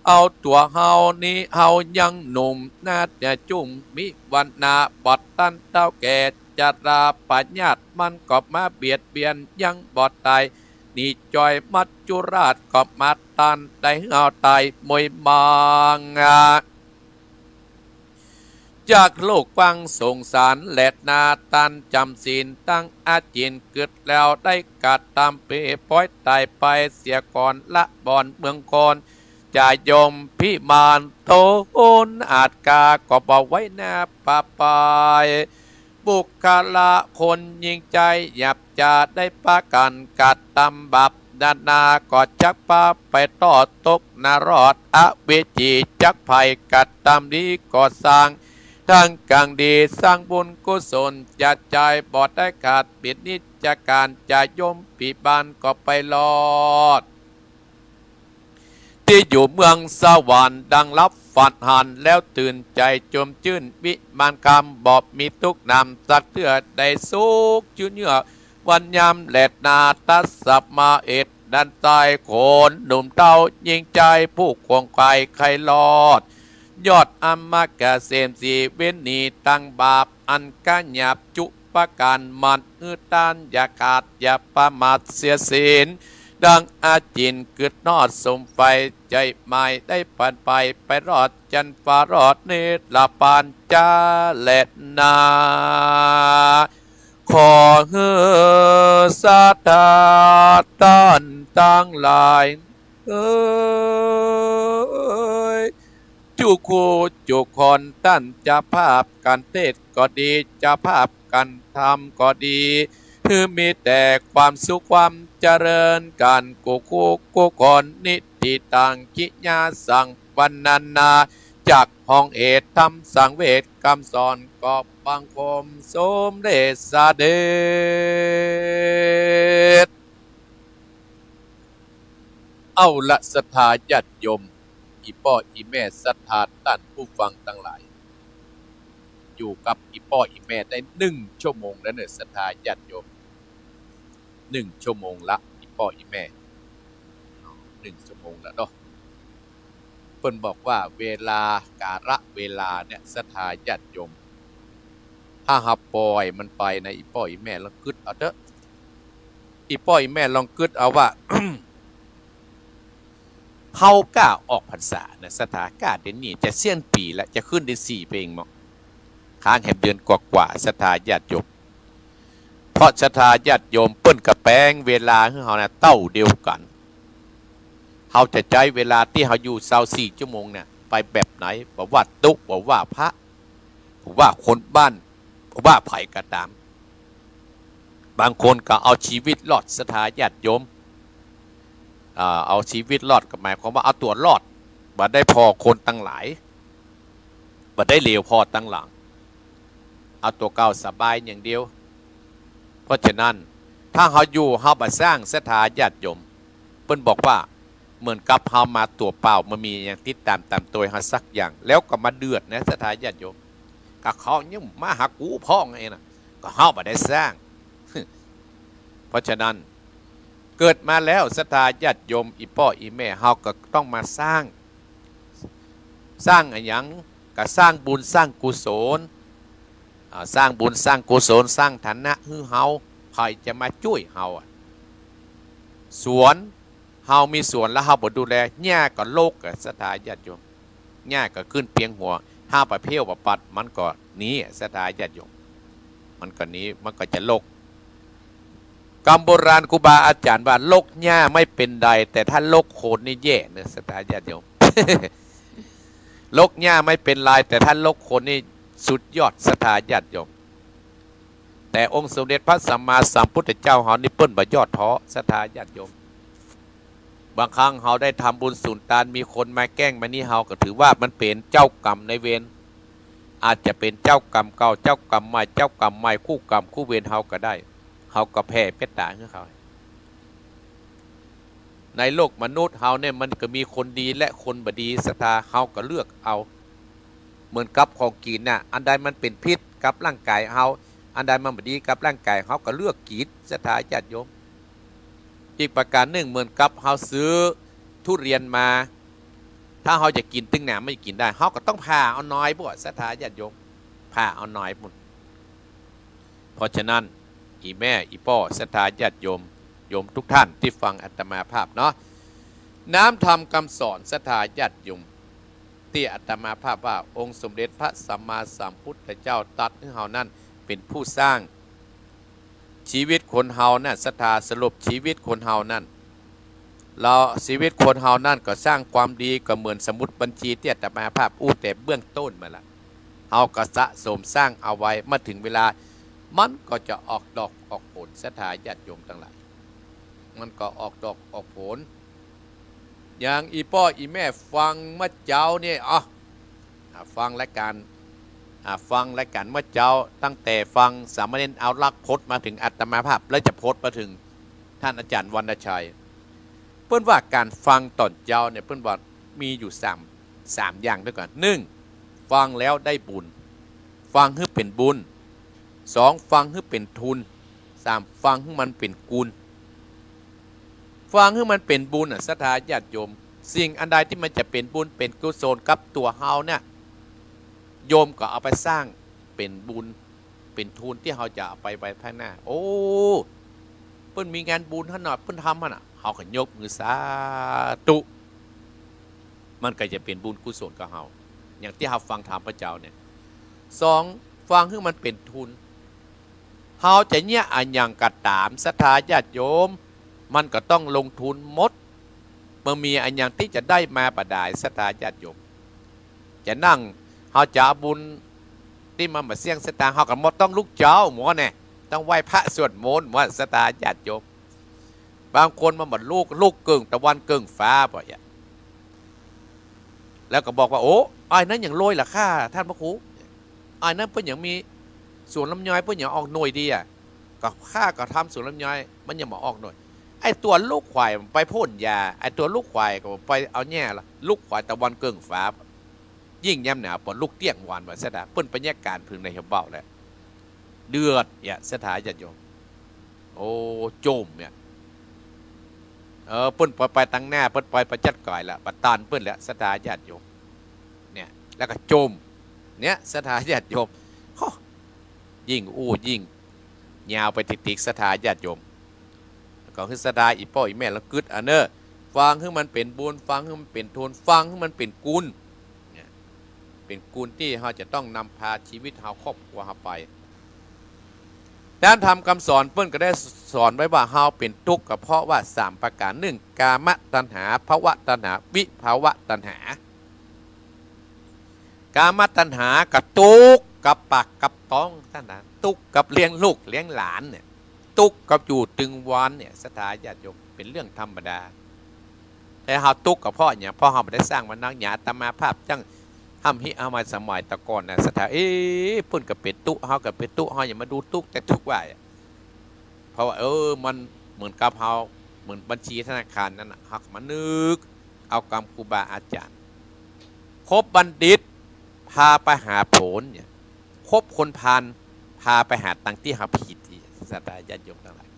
เอาตัวเฮานี้เฮายังหนุ่มน่าจะจุ่มมิวันนาบอดตันเต้าแก่จราปัญญาตมันก็มาเบียดเบียนยังบอดตายนี่จอยมัจจุราชก็มาตันได้เฮาตายมวยบางจากโลกฟังสงสารและนาตันจำศีลตั้งอาจินเกิดแล้วได้กัดตามเปป้อยตายไปเสียก่อนละบอนเมืองก่อนจะยมพิมานโตนอาจกาก็บอกไว้หน้าป่าปายบุคลาคนยิ่งใจหยับจะได้ปากันกัดตำบับนานาก็จักป้าไปต่อตกนารอดอเวจีจักภัยกัดตำนี้ก็สร้าง ทั้งกลางดีสร้างบุญกุศลจะใจบอดได้ขาดปิดนิจการจะยมปีบานก็ไปรอดที่อยู่เมืองสวรรค์ดังรับฝันหันแล้วตื่นใจจมชื่นวิมานคำบอบมีทุกนำสักเถื่อได้สุขชื่นเนื้อวันยามแหลดนาตัสสับมาเอ็ดดันตายโขนหนุ่มเต้ายิงใจผู้ควงไข่ใครรอดยอดอมกะเสมสีเว้นนีตั้งบาปอันกะหยาบจุปการมันตานอย่าขาดอย่าประมาทเสียศีลดังอาจินเกิดนอดสมไฟใจไม่ได้ผ่านไปรอดจันฟ้ารอดเนตรลาปานจาแลดนาขอเฮือสาตาต้านตั้งหลายจุคูจุคนตั้นจะภาพกันเทศก็ดีจะภาพกันทำก็ดีคือมีแต่ความสุขความเจริญกันกูคนนิติตังกิญาสังวันนานาจากห้องเอตทำสังเวทคำสอนก็บังคมสมเด็จสเด็จเอาละศรัทธาญาติโยมอีป้ออีแม่ศรัทธาท่านผู้ฟังทั้งหลายอยู่กับอีป้ออีแม่ได้1 ชั่วโมงแล้วเนี่ยศรัทธาญาติโยม1 ชั่วโมงละอีป้ออีแม่1 ชั่วโมงแล้วเนาะเพิ่นบอกว่าเวลากาละเวลาเนี่ยศรัทธาญาติโยมถ้าหับปล่อยมันไปในอีป้ออีแม่ลองคิดเอาเด้ออีป้ออีแม่ลองคิดเอาว่า เฮากล้าออกพรรษาเนี่ยสถากาเดือนนี้จะเสี่ยงปีแล้วจะขึ้นได้4เพลงมั้งค้างแหมเดือนกว่าๆศรัทธาญาติโยมเพราะศรัทธาญาติโยมเปิ้นกับแปลงเวลาของเฮาเนี่ยเต้าเดียวกันเฮาจะใช้เวลาที่เฮาอยู่24 ชั่วโมงเนี่ยไปแบบไหนบอกว่าตุบอกว่าพระบอกว่าคนบ้านบอกว่าไผก็ตามบางคนก็เอาชีวิตรอดศรัทธาญาติโยมเอาชีวิตรอดกับหมายความว่าเอาตัวรอดบ่ได้พอคนตั้งหลายบ่ได้เลวพอตั้งหลังเอาตัวเก่าสบายอย่างเดียวเพราะฉะนั้นถ้าเฮาอยู่เฮาบ่สร้างศรัทธาญาติโยมเพิ่นบอกว่าเหมือนกับเฮามาตัวเปล่ามันมีอย่างติดตามตัวเฮาสักอย่างแล้วก็มาเดือดนะศรัทธาญาติโยมก็เขายังมาหากูพ่องไงน่ะก็เฮาบ่ได้สร้าง เพราะฉะนั้นเกิดมาแล้วศรัทธาญาติโยมอีป้ออีแม่เฮาก็ต้องมาสร้างอะไรอย่างก็สร้างบุญสร้างกุศลสร้างบุญสร้างกุศลสร้างฐานะให้เฮาใครจะมาช่วยเฮาสวนเฮามีสวนแล้วเฮาบ่ดูแลหญ้าก็โลกศรัทธาญาติโยมหญ้าก็ขึ้นเพียงหัวถ้าไปเพี้ยวปัดมันก็หนีศรัทธาญาติโยมมันก็หนีมันก็จะโลกกรรมโบราณครูบาอาจารย์ว่าโลกหญ้าไม่เป็นใดแต่ถ้าโลกโคนนี่แย่เนี่ยศรัทธาญาติโยม โลกหญ้าไม่เป็นไรแต่ถ้าโลกโคนนี่สุดยอดศรัทธาญาติโยมแต่องค์สมเด็จพระสัมมาสัมพุทธเจ้าเฮานี่เปิ้นบ่ยอดท้อศรัทธาญาติโยมบางครั้งเฮาได้ทำบุญสุนทานมีคนมาแกล้งมานี่เฮาก็ถือว่ามันเป็นเจ้ากรรมในเวรอาจจะเป็นเจ้ากรรมเก่าเจ้ากรรมใหม่เจ้ากรรมใหม่คู่กรรมคู่เวรเฮาก็ได้เฮาก็แผ่เมตตาให้เขาในโลกมนุษย์เฮาเนี่ยมันก็มีคนดีและคนบ่ดีศรัทธาเฮาก็เลือกเอาเหมือนกับของกินน่ะอันใดมันเป็นพิษกับร่างกายเฮาอันใดมันบ่ดีกับร่างกายเฮาก็เลือกกินศรัทธาญาติโยมอีกประการหนึ่งเหมือนกับเฮาซื้อทุเรียนมาถ้าเฮาจะกินตึงหนาไม่กินได้เฮาก็ต้องผ่าเอาน้อยบ่ศรัทธาญาติโยมผ่าเอาน้อยพุ่นเพราะฉะนั้นอีแม่อีป้อศรัทธาญาติโยมทุกท่านที่ฟังอาตมาภาพเนาะน้ำธรรมคำสอนศรัทธาญาติโยมที่อาตมาภาพว่าองค์สมเด็จพระสัมมาสัมพุทธเจ้าตรัสให้เฮานั้นเป็นผู้สร้างชีวิตคนเฮานั่นศรัทธาสรุปชีวิตคนเฮานั่นเราชีวิตคนเฮานั่นก็สร้างความดีก็เหมือนสมุดบัญชีที่อาตมาภาพอู้แต่เบื้องต้นมาละเฮาก็สะสมสร้างเอาไว้เมื่อถึงเวลามันก็จะออกดอกออกผลศรัทธาญาติโยมทั้งหลายมันก็ออกดอกออกผลอย่างอีพ่ออีแม่ฟังเมื่อเจ้าเนี่ยฟังรายการ ฟังรายการเมื่อเจ้าตั้งแต่ฟังสามเณรเอาลักษ์พจน์มาถึงอัตมาภาพและจะพจน์มาถึงท่านอาจารย์วรรณชัยเพื่อนว่าการฟังตอนเจ้าเนี่ยเพื่อนว่ามีอยู่สามอย่างด้วยกัน1ฟังแล้วได้บุญฟังให้เป็นบุญ2ฟังให้เป็นทุน3ฟังให้มันเป็นกุลฟังให้มันเป็นบุญศรัทธาญาติโยมสิ่งอันใดที่มันจะเป็นบุญเป็นกุศลกับตัวเฮาเนี่ยโยมก็เอาไปสร้างเป็นบุญเป็นทุนที่เฮาจะเอาไปไว้ภายหน้าโอ้เพิ่นมีงานบุญท่านหน่อยเพิ่นทำมันเฮาก็ยกมือสาธุมันก็จะเป็นบุญกุศลกับเฮาอย่างที่เฮาฟังธรรมพระเจ้าเนี่ย2ฟังให้มันเป็นทุนเฮาจะเนี่ยอันยังกระตามศรัทธาญาติโยมมันก็ต้องลงทุนหมดเมื่อมีอันยังที่จะได้มาประดายศรัทธาญาติโยมจะนั่งเฮาจะบุญที่มันมาเสี่ยงศรัทธาเฮาก็หมดต้องลุกเจ้าหมอเนี่ยต้องไหว้พระสวดมนต์ว่าศรัทธาญาติโยมบางคนมันหมดลูกเกิ่งตะวันเกิ่งฟ้าบ่อยแล้วก็บอกว่าโอ้ไอ้นั้นอย่างโรยล่ะค่าท่านพระครูไอ้นั้นเพิ่นอย่างมีสวนลำไยเพิ่นอย่างออกหน่วยดีก็ข้าก็ทำสวนลำไยมันยังมาออกหน่วยไอ้ตัวลูกควายไปพ่นยาไอ้ตัวลูกควายก็ไปเอาแง่ละลูกควายตะวันเกิ่งฟ้ายิ่งย่ำหนาปนลูกเตี้ยงหวานว่าสถาเปิ้นปัญญาการพึงในเบ้าแล้วเดือดเนี่ยสถาญาติโยมโอ้โจมเนี่ยเปิ้นไปตั้งหน้าเปิ้นไปประจัดก่อยละประตานเปิ้นแล้วสถาญาติโยมเนี่ยแล้วก็โจมเนี่ยสถาญาติโยมยิ่งยิ่งยาวไปติกสถาญาติโยมก็คือสถาอีพ่ออีแม่แล้วกึดอันเนอฟังให้มันเป็นบุญฟังให้มันเป็นทุนฟังให้มันเป็นกุลเป็นกุลที่เราจะต้องนำพาชีวิตเราครอบครัวเราไปด้านธรรมคำสอนเปิ้นก็ได้สอนไว้ว่าเราเป็นทุกข์ก็เพราะว่า3ประการ1กามตัณหาภวตัณหาวิภาวะตัณหากามตัณหากับทุกข์กับปากกับท้องท่านนะทุกข์กับเลี้ยงลูกเลี้ยงหลานเนี่ยทุกข์กับอยู่ตึงวันเนี่ยศรัทธาญาติโยมเป็นเรื่องธรรมดาแต่เราทุกข์กับพ่อเนี่ยพ่อเราไม่ได้สร้างมันนักหยาตมาภาพจังทำให้เอามาสมัยตะกอนนะศรัทธาพุ่นกับเป็ดตุเฮากับเป็ดตุเฮาอย่ามาดูตุกแต่ทุกว่าเพราะว่ามันเหมือนกับเฮาเหมือนบัญชีธนาคารนั่นนะฮักมานึกเอากรรมครูบาอาจารย์คบบัณฑิตพาไปหาผลเนี่ยคบคนพาลพาไปหาตังที่เฮาผิดศรัทธาญาติโยมทั้งหลาย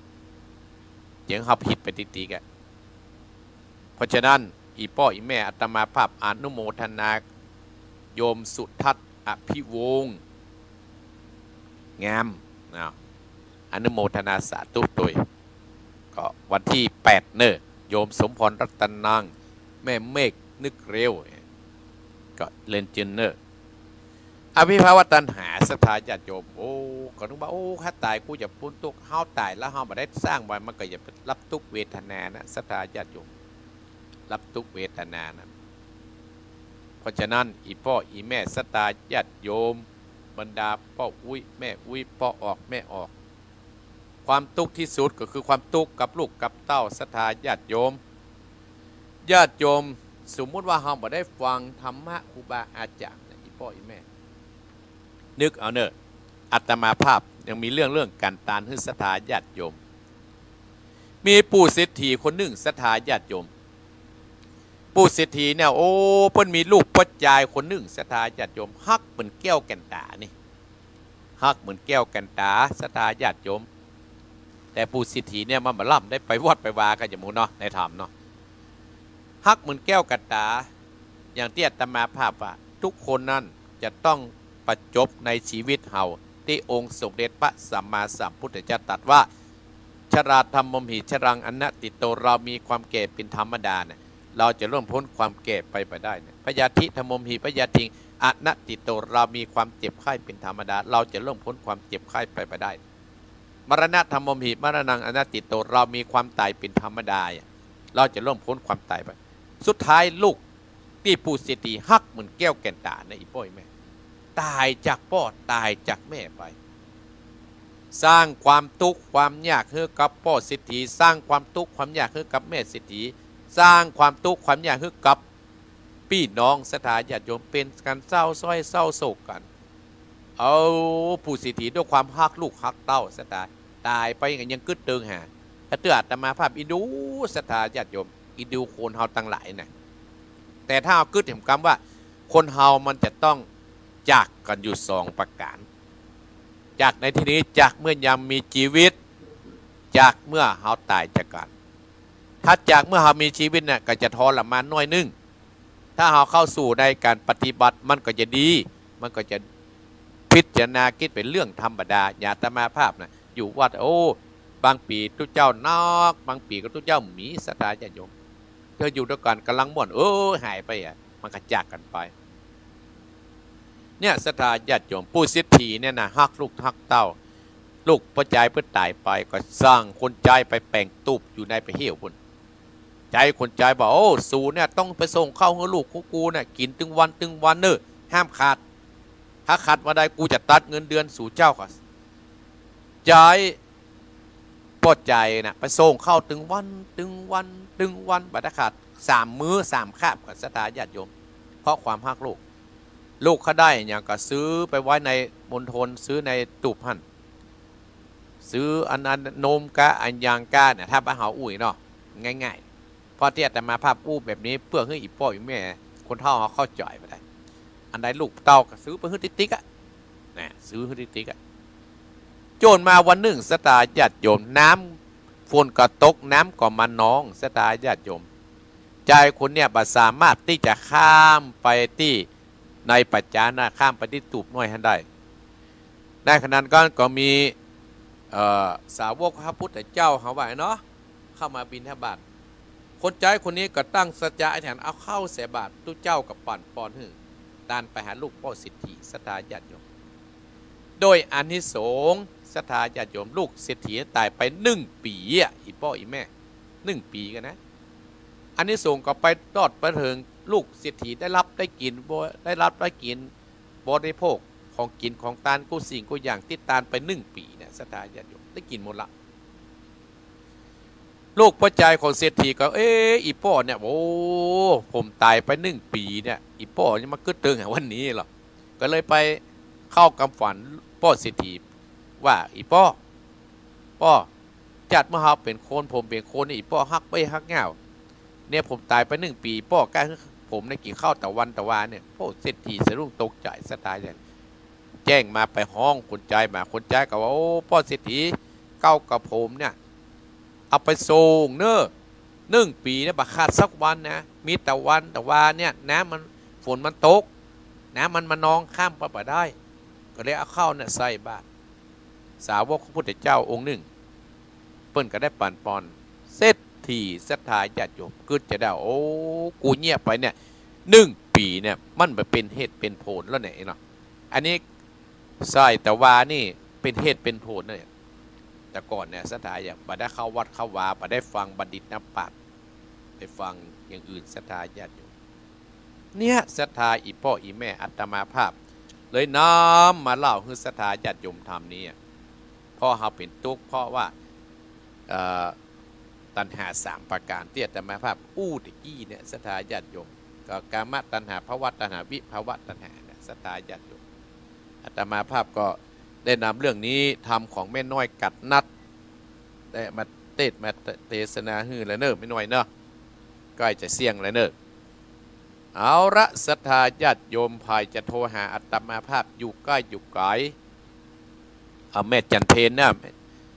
เจียงเฮาผิดไปติ๊กๆเพราะฉะนั้นอีพ่ออีแม่อาตมาภาพอนุโมทนาโยมสุทัศน์อภิวงศ์งามนะอนุโมทนาสาธุตุยก็วันที่8โยมสมพรรัตนังแม่เมฆนึกเร็วก็เลนเจนเนอร์อภิภาวตัณหาศรัทธาญาติโยมก็นึกว่าข้าตายกูจะพ้นทุกข์เฮาตายแล้วเฮาบ่ได้สร้างไว้มันก็อย่ารับทุกเวทนานะศรัทธาญาติโยมรับทุกเวทนานะเพราะฉะนั้นอีพ่ออีแม่ศรัทธาญาติโยมบรรดาพ่ออุ้ยแม่อุ้ยพ่อออกแม่ออกความทุกข์ที่สุดก็คือความทุกข์กับลูกกับเต้าศรัทธาญาติโยมสมมุติว่าเฮาบ่ได้ฟังธรรมะครูบาอาจารย์อีพ่ออีแม่นึกเอาเนอะอาตมาภาพยังมีเรื่องการตานให้ศรัทธาญาติโยมมีปู่เศรษฐีคนหนึ่งศรัทธาญาติโยมปู่เศรษฐีเนี่ยเพิ่นมีลูกพ่อจายคนหนึ่งศรัทธาญาติโยมฮักเหมือนแก้วแก่นตานี่ฮักเหมือนแก้วแก่นตาศรัทธาญาติโยมแต่ปู่เศรษฐีเนี่ยมันมาล่ำได้ไปวัดไปวากันอย่างมูเนาะในธรรมเนาะฮักเหมือนแก้วแก่นตาอย่างที่อาตมาภาพว่าทุกคนนั้นจะต้องประจบในชีวิตเฮาที่องค์สมเด็จพระสัมมาสัมพุทธเจ้าตรัสว่าชราธรรมมหิชรังอนัตติโตเรามีความแก่เป็นธรรมดาเนี่ยเราจะร่วมพ้นความแก่ไปได้เนี่ยพยาธิธรรมมหิพยาธิอนัตติโตเรามีความเจ็บไข้เป็นธรรมดาเราจะร่วมพ้นความเจ็บไข้ไปได้มรณะธรรมมหิมรณังอนัตติโตเรามีความตายเป็นธรรมดาเราจะร่วมพ้นความตายไปสุดท้ายลูกที่ปู่เศรษฐีฮักเหมือนแก้วแก่นตาในอีพ่อแม่ตายจากพ่อตายจากแม่ไปสร้างความทุกข์ความยากให้กับพ่อเศรษฐีสร้างความทุกข์ความยากให้กับแม่เศรษฐีสร้างความทุกข์ความยากให้กับพี่น้องศรัทธาญาติโยมเป็นการเศร้าส้อยเศร้าโศกกัน เอาผู้สิทธิด้วยความฮักลูกฮักเต้าสตาตายไปยังกึดตึงหาถ้าเตืออาตมาภาพอิดูสตาญาติโยมอิดูคนเฮาตั้งหลายนะแต่ถ้าเอากึดเห็นคำว่าคนเฮามันจะต้องจากกันอยู่2ประการจากในที่นี้จากเมื่อยามมีชีวิตจากเมื่อเฮาตายจากกันถ้าจากเมื่อเฮามีชีวิตเนี่ยก็จะทรมานน้อยนึงถ้าเฮาเข้าสู่ในการปฏิบัติมันก็จะดีมันก็จะพิจารณาคิดเป็นเรื่องธรรมดาอย่าตมาภาพนะอยู่วัดโอ้บางปีทุกเจ้านอกบางปีก็ทุกเจ้าหมีสตาญาติโยมเธออยู่ด้วยกันกำลังม่วนหายไปมันก็จากกันไปเนี่ยสตาญาติโยมผู้สิทธิเนี่ยนะฮักลูกฮักเต้าลูกพอใจเพื่อตายไปก็สร้างคนใจไปแปลงตุบอยู่ในไปเหี้ยวคนใจคนใจบอกโอ้สู่เนี่ยต้องไปส่งเข้าให้ลูกของกูเนี่ยกินตึงวันเนอะห้ามขาดถ้าขาดมาได้กูจะตัดเงินเดือนสู่เจ้าค่ะใจปอดใจนะไปส่งเข้าตึงวันบัดขาด3 มื้อ 3 คาบกับสตาญาติโยมเพราะความฮักลูกเขาได้อย่างก็ซื้อไปไว้ในมณฑลซื้อในตูบหั่นซื้ออันนั้นนมกะอันยางกะเนี่ยถ้าบ้านเฮาอุ้ยเนาะง่ายๆพอเตี้ยแต่มาภาพอู้แบบนี้เพื่อให้อีพ่ออีแม่คนเฒ่าเขาเข้าใจไปได้อันใดลูกเต้าก็ซื้อไปให้ติ๊กๆอ่ะนะซื้อให้ติ๊กๆอ่ะโจรมาวันหนึ่งสตาญาติโยมน้ำฝนก็ตกน้ำก็มาน้องสตาญาติโยมใจคนเนี่ยบ่สามารถที่จะข้ามไปที่ในปัจจานะข้ามไปที่ตูบน้อยให้ได้ในขณะนั้นก็มีสาวกพระพุทธเจ้าเขาว่าเนาะเข้ามาบิณฑบาตคนใจคนนี้ก็ตั้งสัจจะแทนเอาเข้าเสบาตตุเจ้ากับปั่นปอนหื้อตานไปหาลูกพ่อสิทธิสตาญาติโยมโดยอานิสงส์สตาญาติโยมลูกเศรษฐีตายไป1 ปีอีพ่ออีแม่1 ปีกันนะอานิสงส์ก็ไปตอดประเทิงลูกเศรษฐีได้รับได้กินบริโภคของกินของตานกูสิ่งกูอย่างที่ตานไป1 ปีเนี่ยสตาญาติโยมได้กินหมดละลูกพระใจของเศรษฐีก็อีพ่อเนี่ยโอ้ผมตายไป1 ปีเนี่ยอีพ่อนี่มาขึ้นเติงวันนี้หรอก็เลยไปเข้ากำฝันพ่อเศรษฐีว่าอีพ่อจัดเมื่อเฮาเป็นโคนผมเป็นโคนนี่อีพ่อฮักไปฮักเงาเนี่ยผมตายไป1 ปีพ่อใกล้ผมในกี่ข้าวตะวันเนี่ยพ่อเศรษฐีสะดุ้งตกใจสตาเนี่ยแจ้งมาไปห้องคนใจมาคนใจก็ว่าโอ้พ่อเศรษฐีเก้ากับผมเนี่ยเอาไปส่งเนอะ1 ปีเนี่ยบักขาดสักวันนะมีแต่วาเนี่ยน้ำมันฝนมันตกน้ำมันมานองข้ามไปได้ก็เลยเอาเข้าเนี่ยใส่บาตรสาวกพระพุทธเจ้าองค์หนึ่งเปิ้นก็ได้ปั่นปอนเศรษฐีศรัทธาญาติโยมก็จะได้โอ้กูเงียบไปเนี่ย1 ปีเนี่ยมันไปเป็นเหตุเป็นผลแล้วเนี่ยเนาะอันนี้ใส่แต่ว่านี่เป็นเหตุเป็นผลเนี่ยแต่ก่อนเนี่ยศรัทธาอย่างบ่ได้เข้าวัดเข้าวาบ่ได้ฟังบัณฑิตนักปราชญ์ไปฟังอย่างอื่นศรัทธาญาติโยมเนี่ยศรัทธาอีพ่ออีแม่อัตมาภาพเลยน้ำมาเล่าให้ศรัทธาญาติโยมทำนี้พ่อเฮาเป็นทุกข์เพราะว่าตัณหา3 ประการที่อัตมาภาพตะกี้เนี่ยศรัทธาญาติโยมก็กามตัณหาภวตัณหาวิภวตัณหาเนี่ยศรัทธาญาติโยมอาตมาภาพก็ได้นำเรื่องนี้ทำของแม่น้อยกัดนัดได้มาเทศนาฮือแล้วเนอะไม่น้อยเนอะใกล้จะเสี่ยงแล้วเนอะเอาละศรัทธาญาติโยมภายจะโทรหาอาตมาภาพอยู่ใกล้อยู่ไกลเอาแม่จันเพนนะ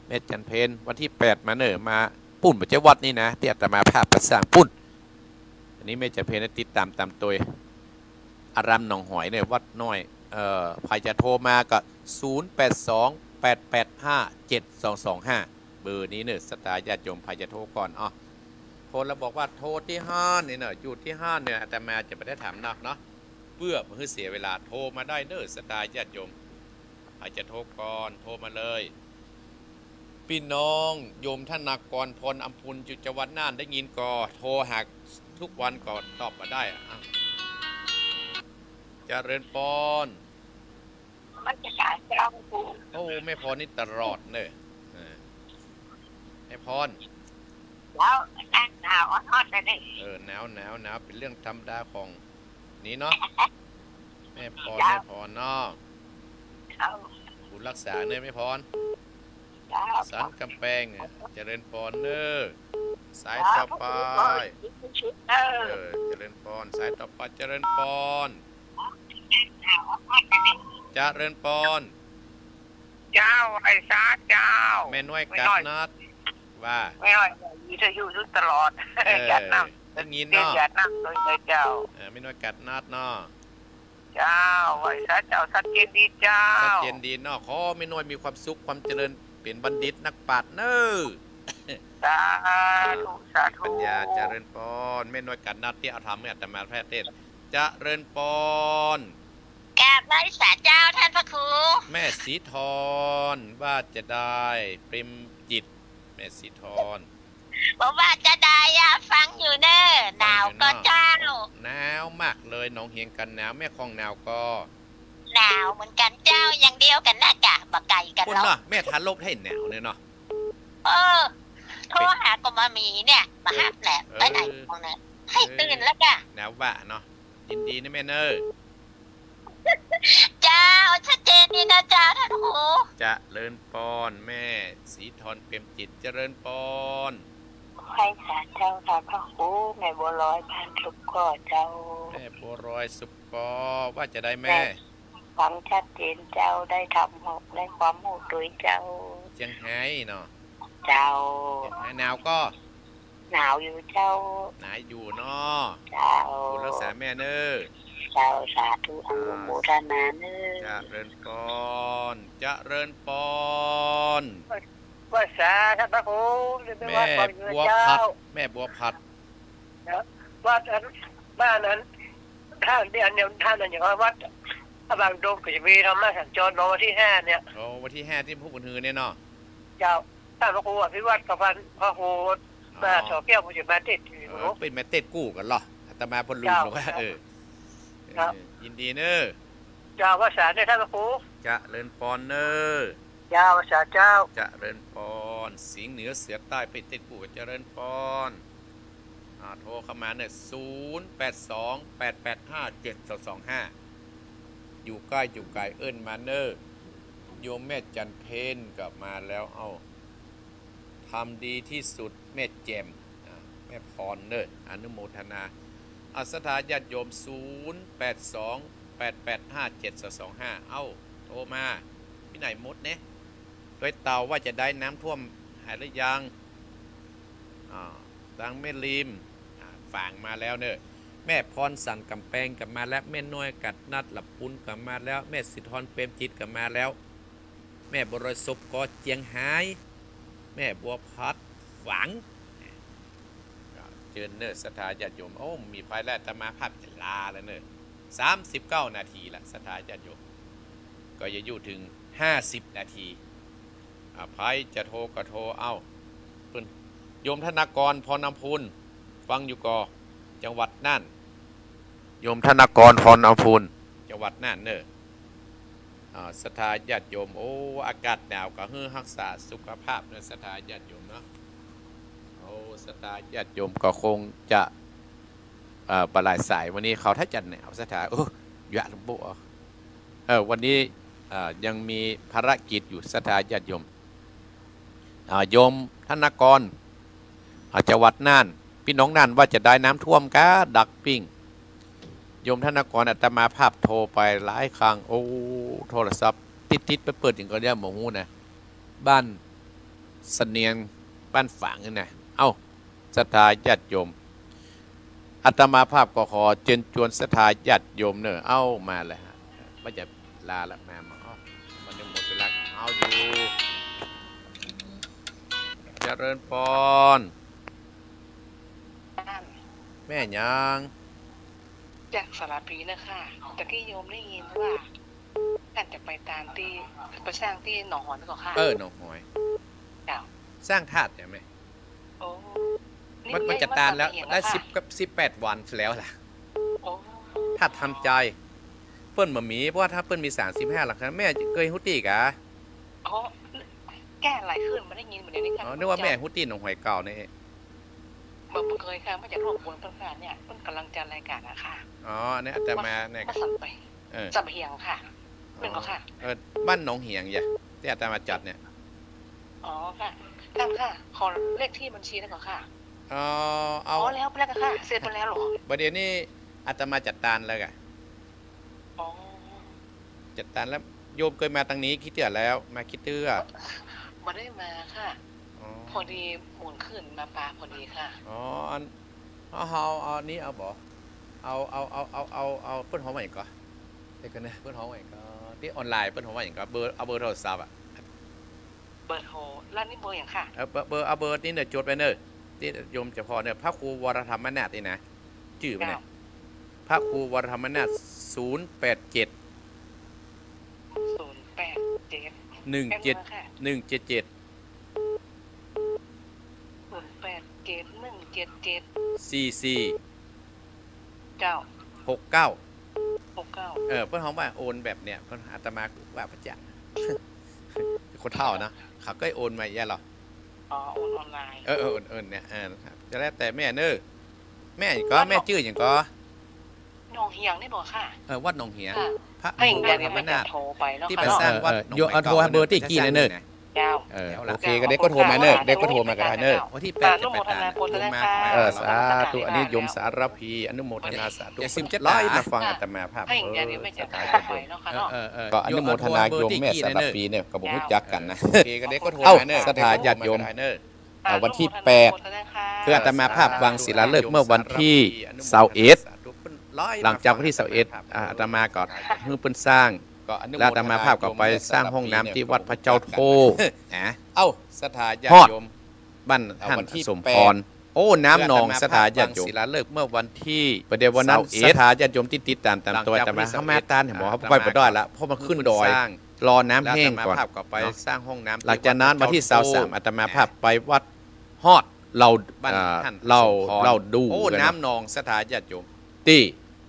แม่จันเพนวันที่8มาเนอะมาปุ่นปัจจุบันนี่นะที่อาตมาภาพประสานปุ่นอันนี้แม่จันเพนติดตามตัวอารามหนองหอยเนี่ยวัดน้อยภายจะโทรมาก็0828857225เบอร์นี้เนอะศรัทธาญาติโยมภายจะโทรก่อนโทรแล้วบอกว่าโทรที่5นี่เนอะอยู่ที่5เนี่ยอาตมาจะไม่ได้ถามนักเนาะเพื่อเพื่อเสียเวลาโทรมาได้เนอะศรัทธาญาติโยมอาจจะโทรก่อนโทรมาเลยพี่น้องโยมท่านนากรพรอัมพุนจุจังหวัดน่านได้ยินก่อโทรหาทุกวันก่อนตอบมาได้เจริญปอนมันจะการเจ้าปูโอ้แม่พรนี่ตลอดเนอะแม่พรแล้วนั่งหนาวอ่อนๆเลยหนาวเป็นเรื่องธรรมดาของนี้เนาะแม่พรเนาะ เอา บุญรักษาเนอไม่พร จ้า สันกำแพงเจริญพรเนอสายต่อไปเจริญพรสายต่อไปเจริญพรเจริญพร เจ้าไอ้สาเจ้า แม่น้อยกัดนัดว่า ไม่น้อยมีเธออยู่ตลอดอย่านั่ง ต้องยิน เจ้า เนาะ อย่านั่งเลยเจ้า แม่น้อยกัดนัดเนาะ เจ้าไอ้สาเจ้าสัจเจนดีเจ้า ชัดเจนดีเนาะขอแม่น้อยมีความสุขความเจริญเป็นบัณฑิตนักปราชญ์เนอ สาธุสาธุ ปัญญาเจริญพรแม่น้อยกัดนัดที่เอาทำให้อาตมาแพร่เทศเจริญพร กราบไหว้สาเจ้าท่านพระครู แม่สีทรว่าจะได้ปริมจิตแม่สีทร บอกว่าจะได้ฟังอยู่เนอะหนาวก็เจ้า หนาวมากเลยหนองเฮียงกันหนาวแม่คลองหนาวก็ หนาวเหมือนกันเจ้าอย่างเดียวกันนะกะบักไก่กัน คุณ แล้ว เนาะแม่ทานลบให้หนาวเนี่ยเนาะ โทรหากมามีเนี่ยมาหับแหละไปไหนของเนี่ยให้ตื่นแล้วกะ หนาวบะเนาะยินดีนะแม่เนอ เจ้าชัดเจนดีนะเจ้าท่านครู จะเริญปอนแม่สีทรเปี่ยมจิตเจริญปอน ให้สาเจ้าท่านพระครูแม่บัวลอยพันทุกข้อเจ้า แม่บัวรอยสุปปอว่าจะได้แม่ ฟังชัดเจนเจ้าได้ทำหกได้ความหูตุยเจ้า เจียงไฮ้เนาะ เจ้า เจียงไฮ้หนาวก็ หนาวอยู่เจ้า หนาวอยู่เนาะ เจ้า บุญรักษาแม่เนอ เจ้าสาธุอนุโมทนาเนอ จะเริญปอนจะเริญปอน ว่าสาท่านพระครู แม่บัวผัดแม่บัวผัด วัดบ้านนั้นท่านเนี่ยท่านนั้นอย่างว่าวัดบางดงก็จะมีธรรมะสัญจรวันที่5เนี่ย โอ้วันที่5ที่พวกบุญฮือเนี่ยเนาะ เจ้าท่านพระครูอภิวัตกับพันพระครูมาสอแก้วผู้จัดการติดอยู่ เป็นแม่เต็ดกู้กันเหรออาตมาพลลุงหรอกว่ายินดีเนอ เจ้าว่าสาเนี่ยท่านพระครู จะเริญปอนเนอ เจ้าว่าสาเจ้า จะเริญปอนสิงห์เหนือเสือใต้ไปเต็ดกู้กับเจริญปอนโทรเข้ามาเนี่ย0828857225อยู่ใกล้อยู่ไกลเอิ้นมาเนอโยมแม่จันเพนกลับมาแล้วเอาทำดีที่สุดแม่แจมแม่พรเนออนุโมทนาอาสถาญาติโยม0828857225เอาโทรมาพี่ไหนมดเนี่ยโดยเตาว่าจะได้น้ำท่วมหายหรือยังดังแม่ริมฝางมาแล้วเนอะแม่พรสันกำแพงกลับมาแล้วแม่น้อยกัดนัดหลับปุ้นกลับมาแล้วแม่สิทธรเปรมจิตกลับมาแล้วแม่บรอยศพกอเจียงหายแม่บัวพัดฝังเจิญเนอสถาญาติโยมโอ้มีไฟแล้วแต่มาภาพจะลาแล้วเนอะ39 นาทีละสถาญาติโยมก็จะอยู่ถึง50 นาทีภัยจะโทรก็โทรเอาเพิ่นโยมธนากรพรนำพูนฟังอยู่กอจังหวัดน่านโยมธนากรพรนำพูนจังหวัดน่านเนอะศรัทธาญาติโยมโอ้อากาศหนาวก็ให้รักษาสุขภาพเนอะศรัทธาญาติโยมเนาะโอ้ศรัทธาญาติโยมก็คงจะปลายสายวันนี้เขาถ้าจัดหนาวศรัทธายะลำบากวันนี้ยังมีภารกิจอยู่ศรัทธาญาติโยมโยมธนากรจังหวัดน่านพี่น้องน่านว่าจะได้น้ำท่วมกะดักปิ้งโยมธนากรอาตมาภาพโทรไปหลายครั้งโอ้โทรศัพท์ติดไปเปิดอย่างก็เรียกหมอหูนะบ้านเสนียงบ้านฝางนี่นะเอ้าศรัทธาญาติโยมอาตมาภาพก็ขอเชิญชวนศรัทธาญาติโยมเนอะเอ้ามาเลยฮะว่าจะลาละมามันยังหมดเวลาเอาอยู่เจริญพรแม่ยังจากสารพีนะคะตะกี้โยมได้ยินว่าการจะไปตามที่ไปสร้างที่หนองหอนก่อนค่ะหนองหอย เจ้า สร้างธาตุใช่ไหม โอ้ มันจะตานแล้วได้18 วันแล้วล่ะ โอ้ ถ้าทำใจเปิ้นมามีเพราะว่าถ้าเปิ้นมี35หลักแม่เคยฮุตตี้กะอ๋อแก้อะไรขึ้นมาได้ยินเหมือนนี้ค่ะนึกว่าแม่ฮุตตี้หนองหอยเก่านี่บ่เคยค่ะมาจากร่วมบุญต้นการเนี่ยต้นกำลังจะรายการนะคะเนี่ยแต่มาเนี่ยมาสั่งไปสับเพียงค่ะ เป็นก็ค่ะ บ้านหนองเหียงอย่าที่อาตมาจัดเนี่ย อ๋อค่ะท่านค่ะขอเลขที่บัญชีได้ก่อนค่ะ เอา อ๋อแล้วไปแล้วค่ะเสร็จไปแล้วเหรอ ประเดี๋ยวนี้อาตมาจัดการแล้วกะ อ๋อ จัดการแล้วโยมเคยมาทางนี้คิดเตือแล้วมาคิดเตือ มาได้มาค่ะ อ๋อ พอดีหมุนขึ้นมาปลาพอดีค่ะ อ๋ออันเอานี้เอาบ่เอาเปิ้นหอมว่าหยังก็เด็กกันนะเปิ้นหอมว่าหยังก็ที่ออนไลน์เปิ้นหอมว่าหยังก็เบอร์โทรศัพท์อ่ะ เบอร์โทรร้านนี้เบอร์อย่างค่ะ เอาเบอร์นี่เนี่ยจดไว้เนอะที่โยมจะพอเนี่ยพระครูวรธรรมนาถนี่นะชื่อมันเนี่ยพระครูวรธรรมนาถ087 087 177 44 เจ้า 69 69 เพิ่นฮ้องว่าโอนแบบเนี้ยเพิ่นอาตมาว่าพระจัก คนเฒ่านะเขาก็โอนมาแย่หรอ อ๋อโอนออนไลน์ โอนเนี่ยจะแล้วแต่แม่เนอะแม่ก็แม่ชื่อหยังก็ หนองเฮียงนี่บอกค่ะ วัดหนองเหียง ค่ะ พระ ถ้าอย่าง ว เงี้ย รธรรม ไม่จะ นาถ โทรไปแล้ว ที่ ค่ะ ไปสร้างวัดหนอง โทรหาเบอร์ที่กี่เนอะ เจ้า โอเคก็ได้ก็โทรมาเนอะได้ก็โทรมาก็ได้เนอะวันที่8 อนุโมทนาบุญด้วยนะคะ สาธุอันนี้โยมสารพีอนุโมทนาสาธุร้อยมาฟังอาตมาภาพ ถ้าอย่างเงี้ยไม่จะโทรไปแล้วค่ะเนาะ ก็อนุโมทนาโยมแม่สารพีเนี่ยก็บ่รู้จักกันนะ โอเคก็ได้ก็โทร เอ้า มาเนอะ ศรัทธาญาติโยม วันที่ อนุโมทนา 8 เพื่ออาตมาภาพวางศิลาฤกษ์เมื่อวันที่21หลังจากวันที่21อาตมาก็เพิ่งเพิ่นสร้างแล้วอาตมาภาพก็ไปสร้างห้องน้ำที่วัดพระเจ้าโทเอ้าศรัทธาญา ฮอ ติ ด โยม บ้านท่าน วันที่ สม แป พ ด รโอ้น้ำหนองศรัทธาญาติโยม ศิลาฤกษ์เมื่อวันที่ ประเดี๋ยววันนั้น 21 ศรัทธาญาติโยมที่ติดตามตัวอาตมาเข้ามาต้านเห็นบอกเขาไปบ่ได้ละเพราะมันขึ้นดอย รอน้ำแห้งก่อน แล้วอาตมาภาพก็ไปสร้างห้องน้ำ หลังจากนั้นวันที่23อาตมาภาพไปวัดฮอดเรา บ้านท่าน เราดู โอ้ กัน น้ำนองศรัทธาญาติโยม ที่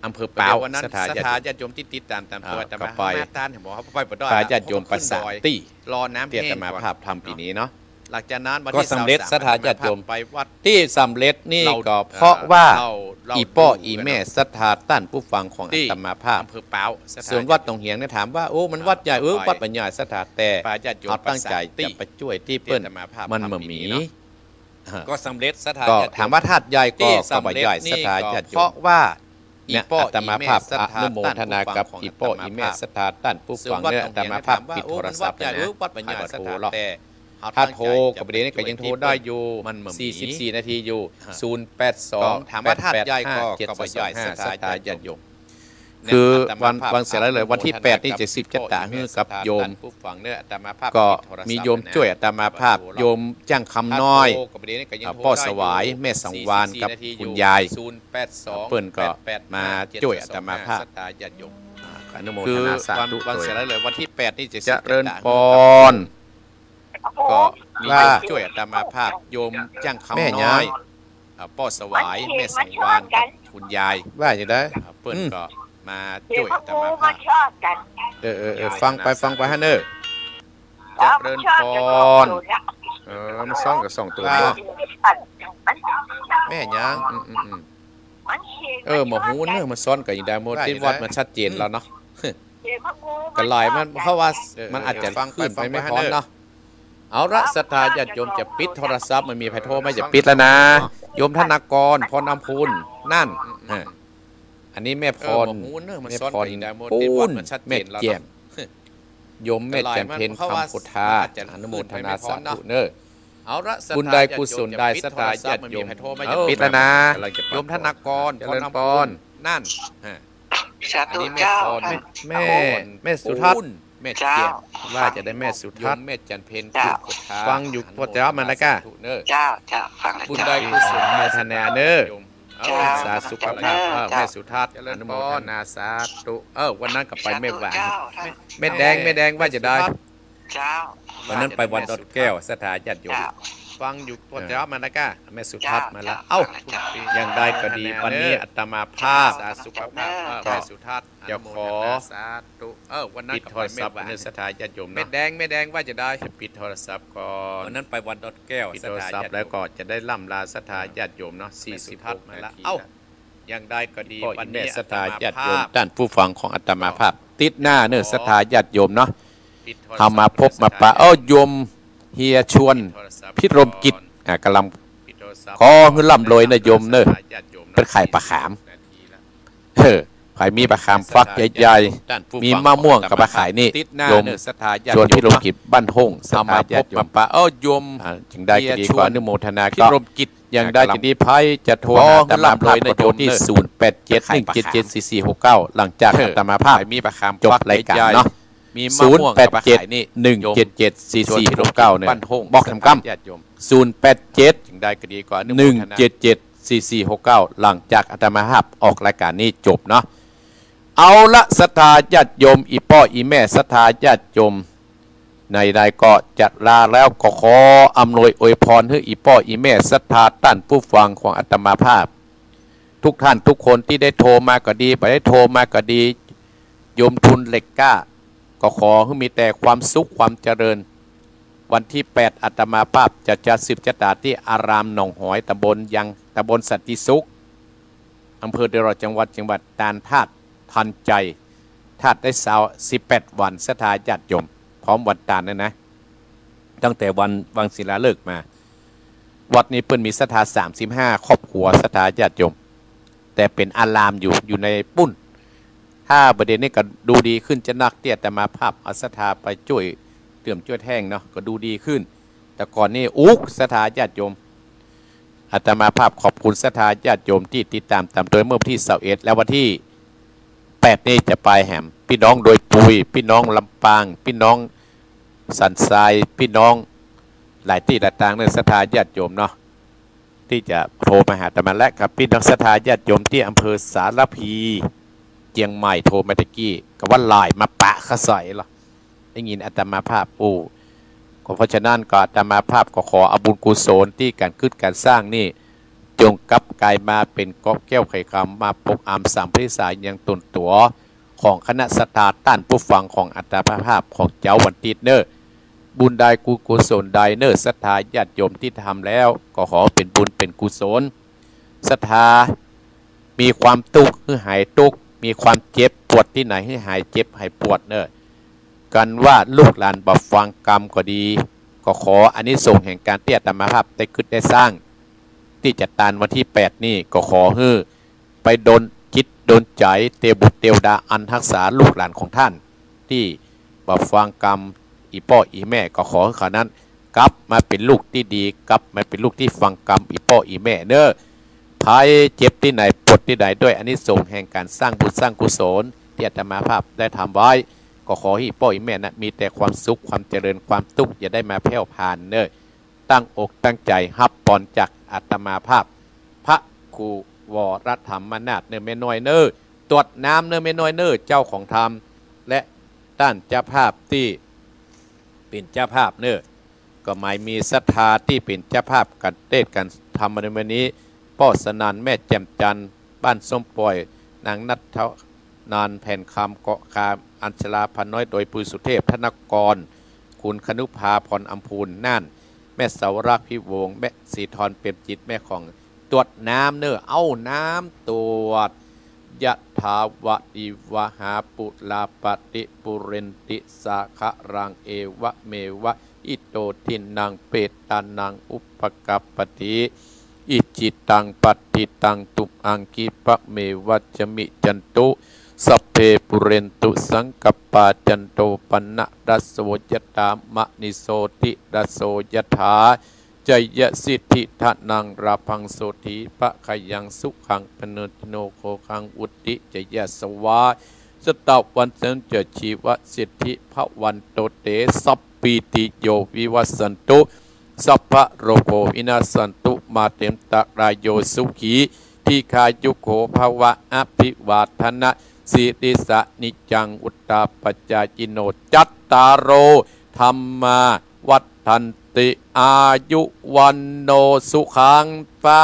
อำเภอ เปล่า เปา วันนั้น ศรัทธา ศรัท ญา ธา ติโยม ญาติโยมที่ติดตามตัวอาต ก็ มา ไป มาต้านเห็นบอกเขาไปบ่ได้ พระญาติโยมประสาทตี้ รอน้ำ ที่ แห้ อาง ตมาภาพทำปีนี้เนาะ หลังจากนั้นวัน ก็ ที่ สำเร็จ 23 ศรัทธาญาติโยม ไปวัด ที่สำเร็จนี่ เรา ก็เพราะว่า เรา อีป้อ ดู อี กัน แม่ศรัทธาต้านผู้ฟังของ ที่ อาตมาภาพ อำเภอเปล่าศรัทธา ส่วนวัดหนองเหียงเนี่ยถามว่าโอ้มันวัดใหญ่วัดปัญญาศรัทธาแต่ พระญาติโยม เขาตั้งใจ ประสาทตี้ จะไปช่วยที่เปิ้น ที่อาตมาภาพ มัน ทำ มา ปี หมี นี้เนาะ ก็สำเร็จศรัทธา ก็ ญติโย ถามว่าธาตุใหญ่ ที่ ก็ สำ บ่ เร็จ ใหญ่ นี่ ศรัทธา ก็ ญาติโย เพราะ ม ว่า เนี่ย อีป้อ อาตมาภาพ อีแม่ศรัทธา อนุโมทนากับ ต้านผู้ฟังของ อีป้ออีแม่ อาตมาภาพ ศรัทธาต้านผู้ฟังเนี่ยอาตมาภาพปิดโทรศัพท์ วัดใหญ่ นะ วัดปัญญา ให้ ศรัท โทร ธา หรอก แต่ ถ้าโทรกับประเด็นนี้ก็ยังโทรได้อยู่ มันมาหมี 44 นาทีอยู่ 082 ถามว่าธาตุใหญ่ก็บ่ใหญ่ ศรัทธาญาติโยม เนี่ย คือ อาตมาภาพ วันเสร็จแล้วเลยวันที่ 8 นี่จะ10จะตาฮื้อกับโยม ผู้ฟังเนี่ยอาตมาภาพ ก็ ปิดโทรศัพท์ มีโยมช่วยอาตมาภาพโยมจ้างคำน้อย พ่อสวายแม่สังวานกับคุณยายเปิ้นก็มาช่วยอาตมาภาพ อนุโม คื ท อ นาสา วัน ธุ วัน โด เสร็จ ย แล้วเลยวันที่ 8 นี่จะ เจริญพร ก็มี ว่า โยมช่วยอาตมาภาพโยมจ้างคำ แม่ น้อย ยาย พ่อสวายแม่สังวานกับคุณยาย ว่าจะได้ เปิ้นก็มา เดี๋ย ช่ ว วย พระ อาต ครู มา มา ภาพ ชอบกัน ฟังไปฮะเนอร์ เจริญพร มันซ่องกับ2ตัว ว่า เนาะ แม่ยัง หมอฮู้เนอะมันซ้อนกับอีกได้หมดที่วัดมันชัดเจนแล้วเนาะก็หลายมันเพราะว่ามันอาจจะขึ้นไปไม่พร้อมเนาะเอาละศรัทธาญาติโยมจะปิดโทรศัพท์มันมีไผโทรมาจะปิดแล้วนะโยมธนากรพรนำพูนนั่นอันนี้แม่พร หมอฮู้เนอะมัน แม่ ซ้อน พ กั ร บอีกได้หมด ปู ที่วัด น มันชัดเจ แม่ นแล้ว แจ่ม เนาะ โยมแม่แจ่มเพนคำพุทธาอนุโมทนาสาธุเนอ เอาละ บุญใดกุศลใดศรัทธาญาติโยม โทรมา ปิดแล้วนะ โยมธนากร เจริญพร นั่น สา อัน ธุ นี้แม่ เจ้า พร แม่สุทัศน์ แม่ เจ้า เจี๊ยบ ว่าจะได้แม่สุ โย ทัศ ม น์ แม่จันเพน เจ้า พุทธา ฟังอยู่พระเจ้ามันนะกะ เจ้าฟังแล้ว บุญ เจ้า ใดกุศล โมทนาเนอ เอา เจ้า สาสุขภาพแม่สุทัศน์ เจริ อ ญพร นุโมทนาสาธุวันนั้นก็ไปแม่หวาน เจ้า แม่แดงว่าจะได้ เจ้า วันนั้นไปวันดอดแก้วสถาญาติโยม เจ้า ฟังอยู่พระเจ้ามันนะกะ แม่สุทัศน์มาแล้ว เจ้า อย่างใดก็ดีวันนี้อาตมาภาพ สาสุขภาพ ก็ แม่สุทัศน์ จะขอ สาธุวันนั้น ปิด ก็ โท ไป ร แม่ ศัพท์ หวาน ในสถาญาติโยม แม่ เนาะ แดงว่าจะได้ จะปิดโทรศัพท์ก่อน วันนั้นไปวันดอดแก้ว ปิดโทรศัพท์แล้วก็จะได้ล่ำลาสถาญาติโยมเนาะ46 มา นา แล้ว ที เอ้า ยังได้ก็ดีวันนี้ศรัทธาญาติโยมท่านผู้ฟังของอาตมาภาพติดหน้าเนื้อศรัทธาญาติโยมเนาะทำมาพบมาปะโยมเฮียชวนพิรมกิจกำลังขอเงินล่ำรวยนะโยมเนอะเป็นไข่ปลาขามไข่มีปลาขามฟักใหญ่ๆมีมะม่วงกับปลาไข่นี่โยมชวนพิรมกิจบ้านห้องทำมาพบมาปะโยมจึงได้ก็ดีกว่าอนุโมทนาพิรมกิจยังได้จะดีไพ่จะโทรหาอาตมาภาพโทรที่0871774469หลังจากอาตมาภาพมีปลาขามจบรายการเนาะมี087นี่1774469เนี่ยบอกคำ087จึงได้ก็ดีกว่า1774469หลังจากอาตมาภาพออกรายการนี้จบเนาะเอาละศรัทธาญาติโยมอีพ่ออีแม่ศรัทธาญาติโยมในใดก็จัดลาแล้วก็ขออำนวยอวยพรให้อีพ่ออีแม่ศรัทธาท่านผู้ฟังของอาตมาภาพทุกท่านทุกคนที่ได้โทรมาก็ดีไปได้โทรมาก็ดีโยมทุนเหล็กกล้าก็ขอให้มีแต่ความสุขความเจริญวันที่8อาตมาภาพจะสืบชะตาที่อารามหนองหอยตำบลสันติสุขอำเภอเดรอจังหวัดตาลธาตุทันใจธาตุได้18วันศรัทธาญาติโยมพร้อมวันตาลนะตั้งแต่วันวังศิลาฤกษ์มาวัดนี้เพิ่นมีศรัทธา35ครอบครัวศรัทธาญาติโยมแต่เป็นอารามอยู่ในปุ้นถ้าประเด็นนี้ก็ดูดีขึ้นจะนักเตี้ยแต่มาภาพเอาศรัทธาไปช่วยเติมช่วยแท่งเนาะก็ดูดีขึ้นแต่ก่อนนี้ศรัทธาญาติโยมอาตมาภาพขอบคุณศรัทธาญาติโยมที่ติดตามโดยเมื่อวันที่21และวันที่8นี้จะไปแหมพี่น้องโดยปุยพี่น้องลำปางพี่น้องสันทรายพี่น้องหลายที่หลายต่างในศรัทธาญาติโยมเนาะที่จะโทรมาหาอาตมาและกับพี่น้องศรัทธาญาติโยมที่อำเภอสารพีเชียงใหม่โทรมาตะกี้ก็ว่าลายมาปะขะใส่หรอได้ยินอาตมาภาพเพราะฉะนั้นก็อาตมาภาพก็ขออบุญกุศลที่การขึ้นการสร้างนี่จงกลับกลายมาเป็นกอบแก้วไข่คำมาปกอามสามพริสายยังตนตัวของคณะศรัทธาต้านผู้ฟังของอาตมาภาพของเจ้าวันติดเนอร์บุญใดกุศลใดเนอร์ศรัทธาญาติโยมที่ทำแล้วก็ขอเป็นบุญเป็นกุศลศรัทธามีความทุกข์ให้หายทุกข์มีความเจ็บปวดที่ไหนให้หายเจ็บหายปวดเนอะกันว่าลูกหลานบ่ฟังกรรมก็ดีก็ขออานิสงส์แห่งการที่อาตมาภาพได้ขึ้นได้สร้างที่จัดตานวันที่8นี่ก็ขอให้ไปดลจิตดลใจเตบุตรเตวดาอันทักษาลูกหลานของท่านที่บ่ฟังกรรมอีพ่ออีแม่ก็ขอให้เขานั้นกลับมาเป็นลูกที่ดีกลับมาเป็นลูกที่ฟังกรรมอีพ่ออีแม่เนอะภัยเจ็บที่ไหนปวดที่ไหนด้วยอานิสงส์แห่งการสร้างบุญสร้างกุศลที่อาตมาภาพได้ทำไว้ก็ขอให้พ่ออีแม่นะมีแต่ความสุขความเจริญความทุกข์อย่าได้มาแผ่วผ่านเนอะตั้งอกตั้งใจฮับปอนจากอาตมาภาพพระครูวรธรรมนาถเนอะแม่น้อยเนอะตรวจน้ำเนอะแม่น้อยเนอะเจ้าของธรรมและด้านเจ้าภาพที่เป็นเจ้าภาพเนอะก็หมายมีศรัทธาที่เป็นเจ้าภาพกันเทศกันทำในวันนี้พ่อสนันแม่แจ่มจันทร์บ้านส้มปล่อยนางนัทเทานานแผ่นคำเกาะคามอัญชลาพันน้อยโดยปุยสุเทพธนกรคุณคนุภาพรอัมพูนน่านแม่สาวรักพิวงแม่สีทรเปี่ยมจิตแม่ของตรวจน้ำเนอะเอาน้ำตรวจยะถาวะอิวะหาปุลาปฏิปุเรนติสาคะรังเอวะเมวะอิโตทินังเปตานังอุปกัปปติอิจิตังปฏิตังตุอังกิปะเมวัจมิจันตุสัพเพปุเรนตุสังกปาจันโตปนะรัสโสยตามะนิโสติรัสโสยถาจยสิทธิทะนังราพังโสธีปะขยังสุขังปเนติโนโคขังอุติจยสวาสตวันเสนจะชีวสิทธิภวันโตเตสัพปิติโยวิวัสสันตุสัพพะโรโควินาสันตุมาเตมตะรายโยสุขีทีคายุโขภวะอภิวาทนะสิริสะนิจังอุตตาปัจจายิโนจัตตารโอธรรมาวัฏทันติอายุวันโนสุขังภะ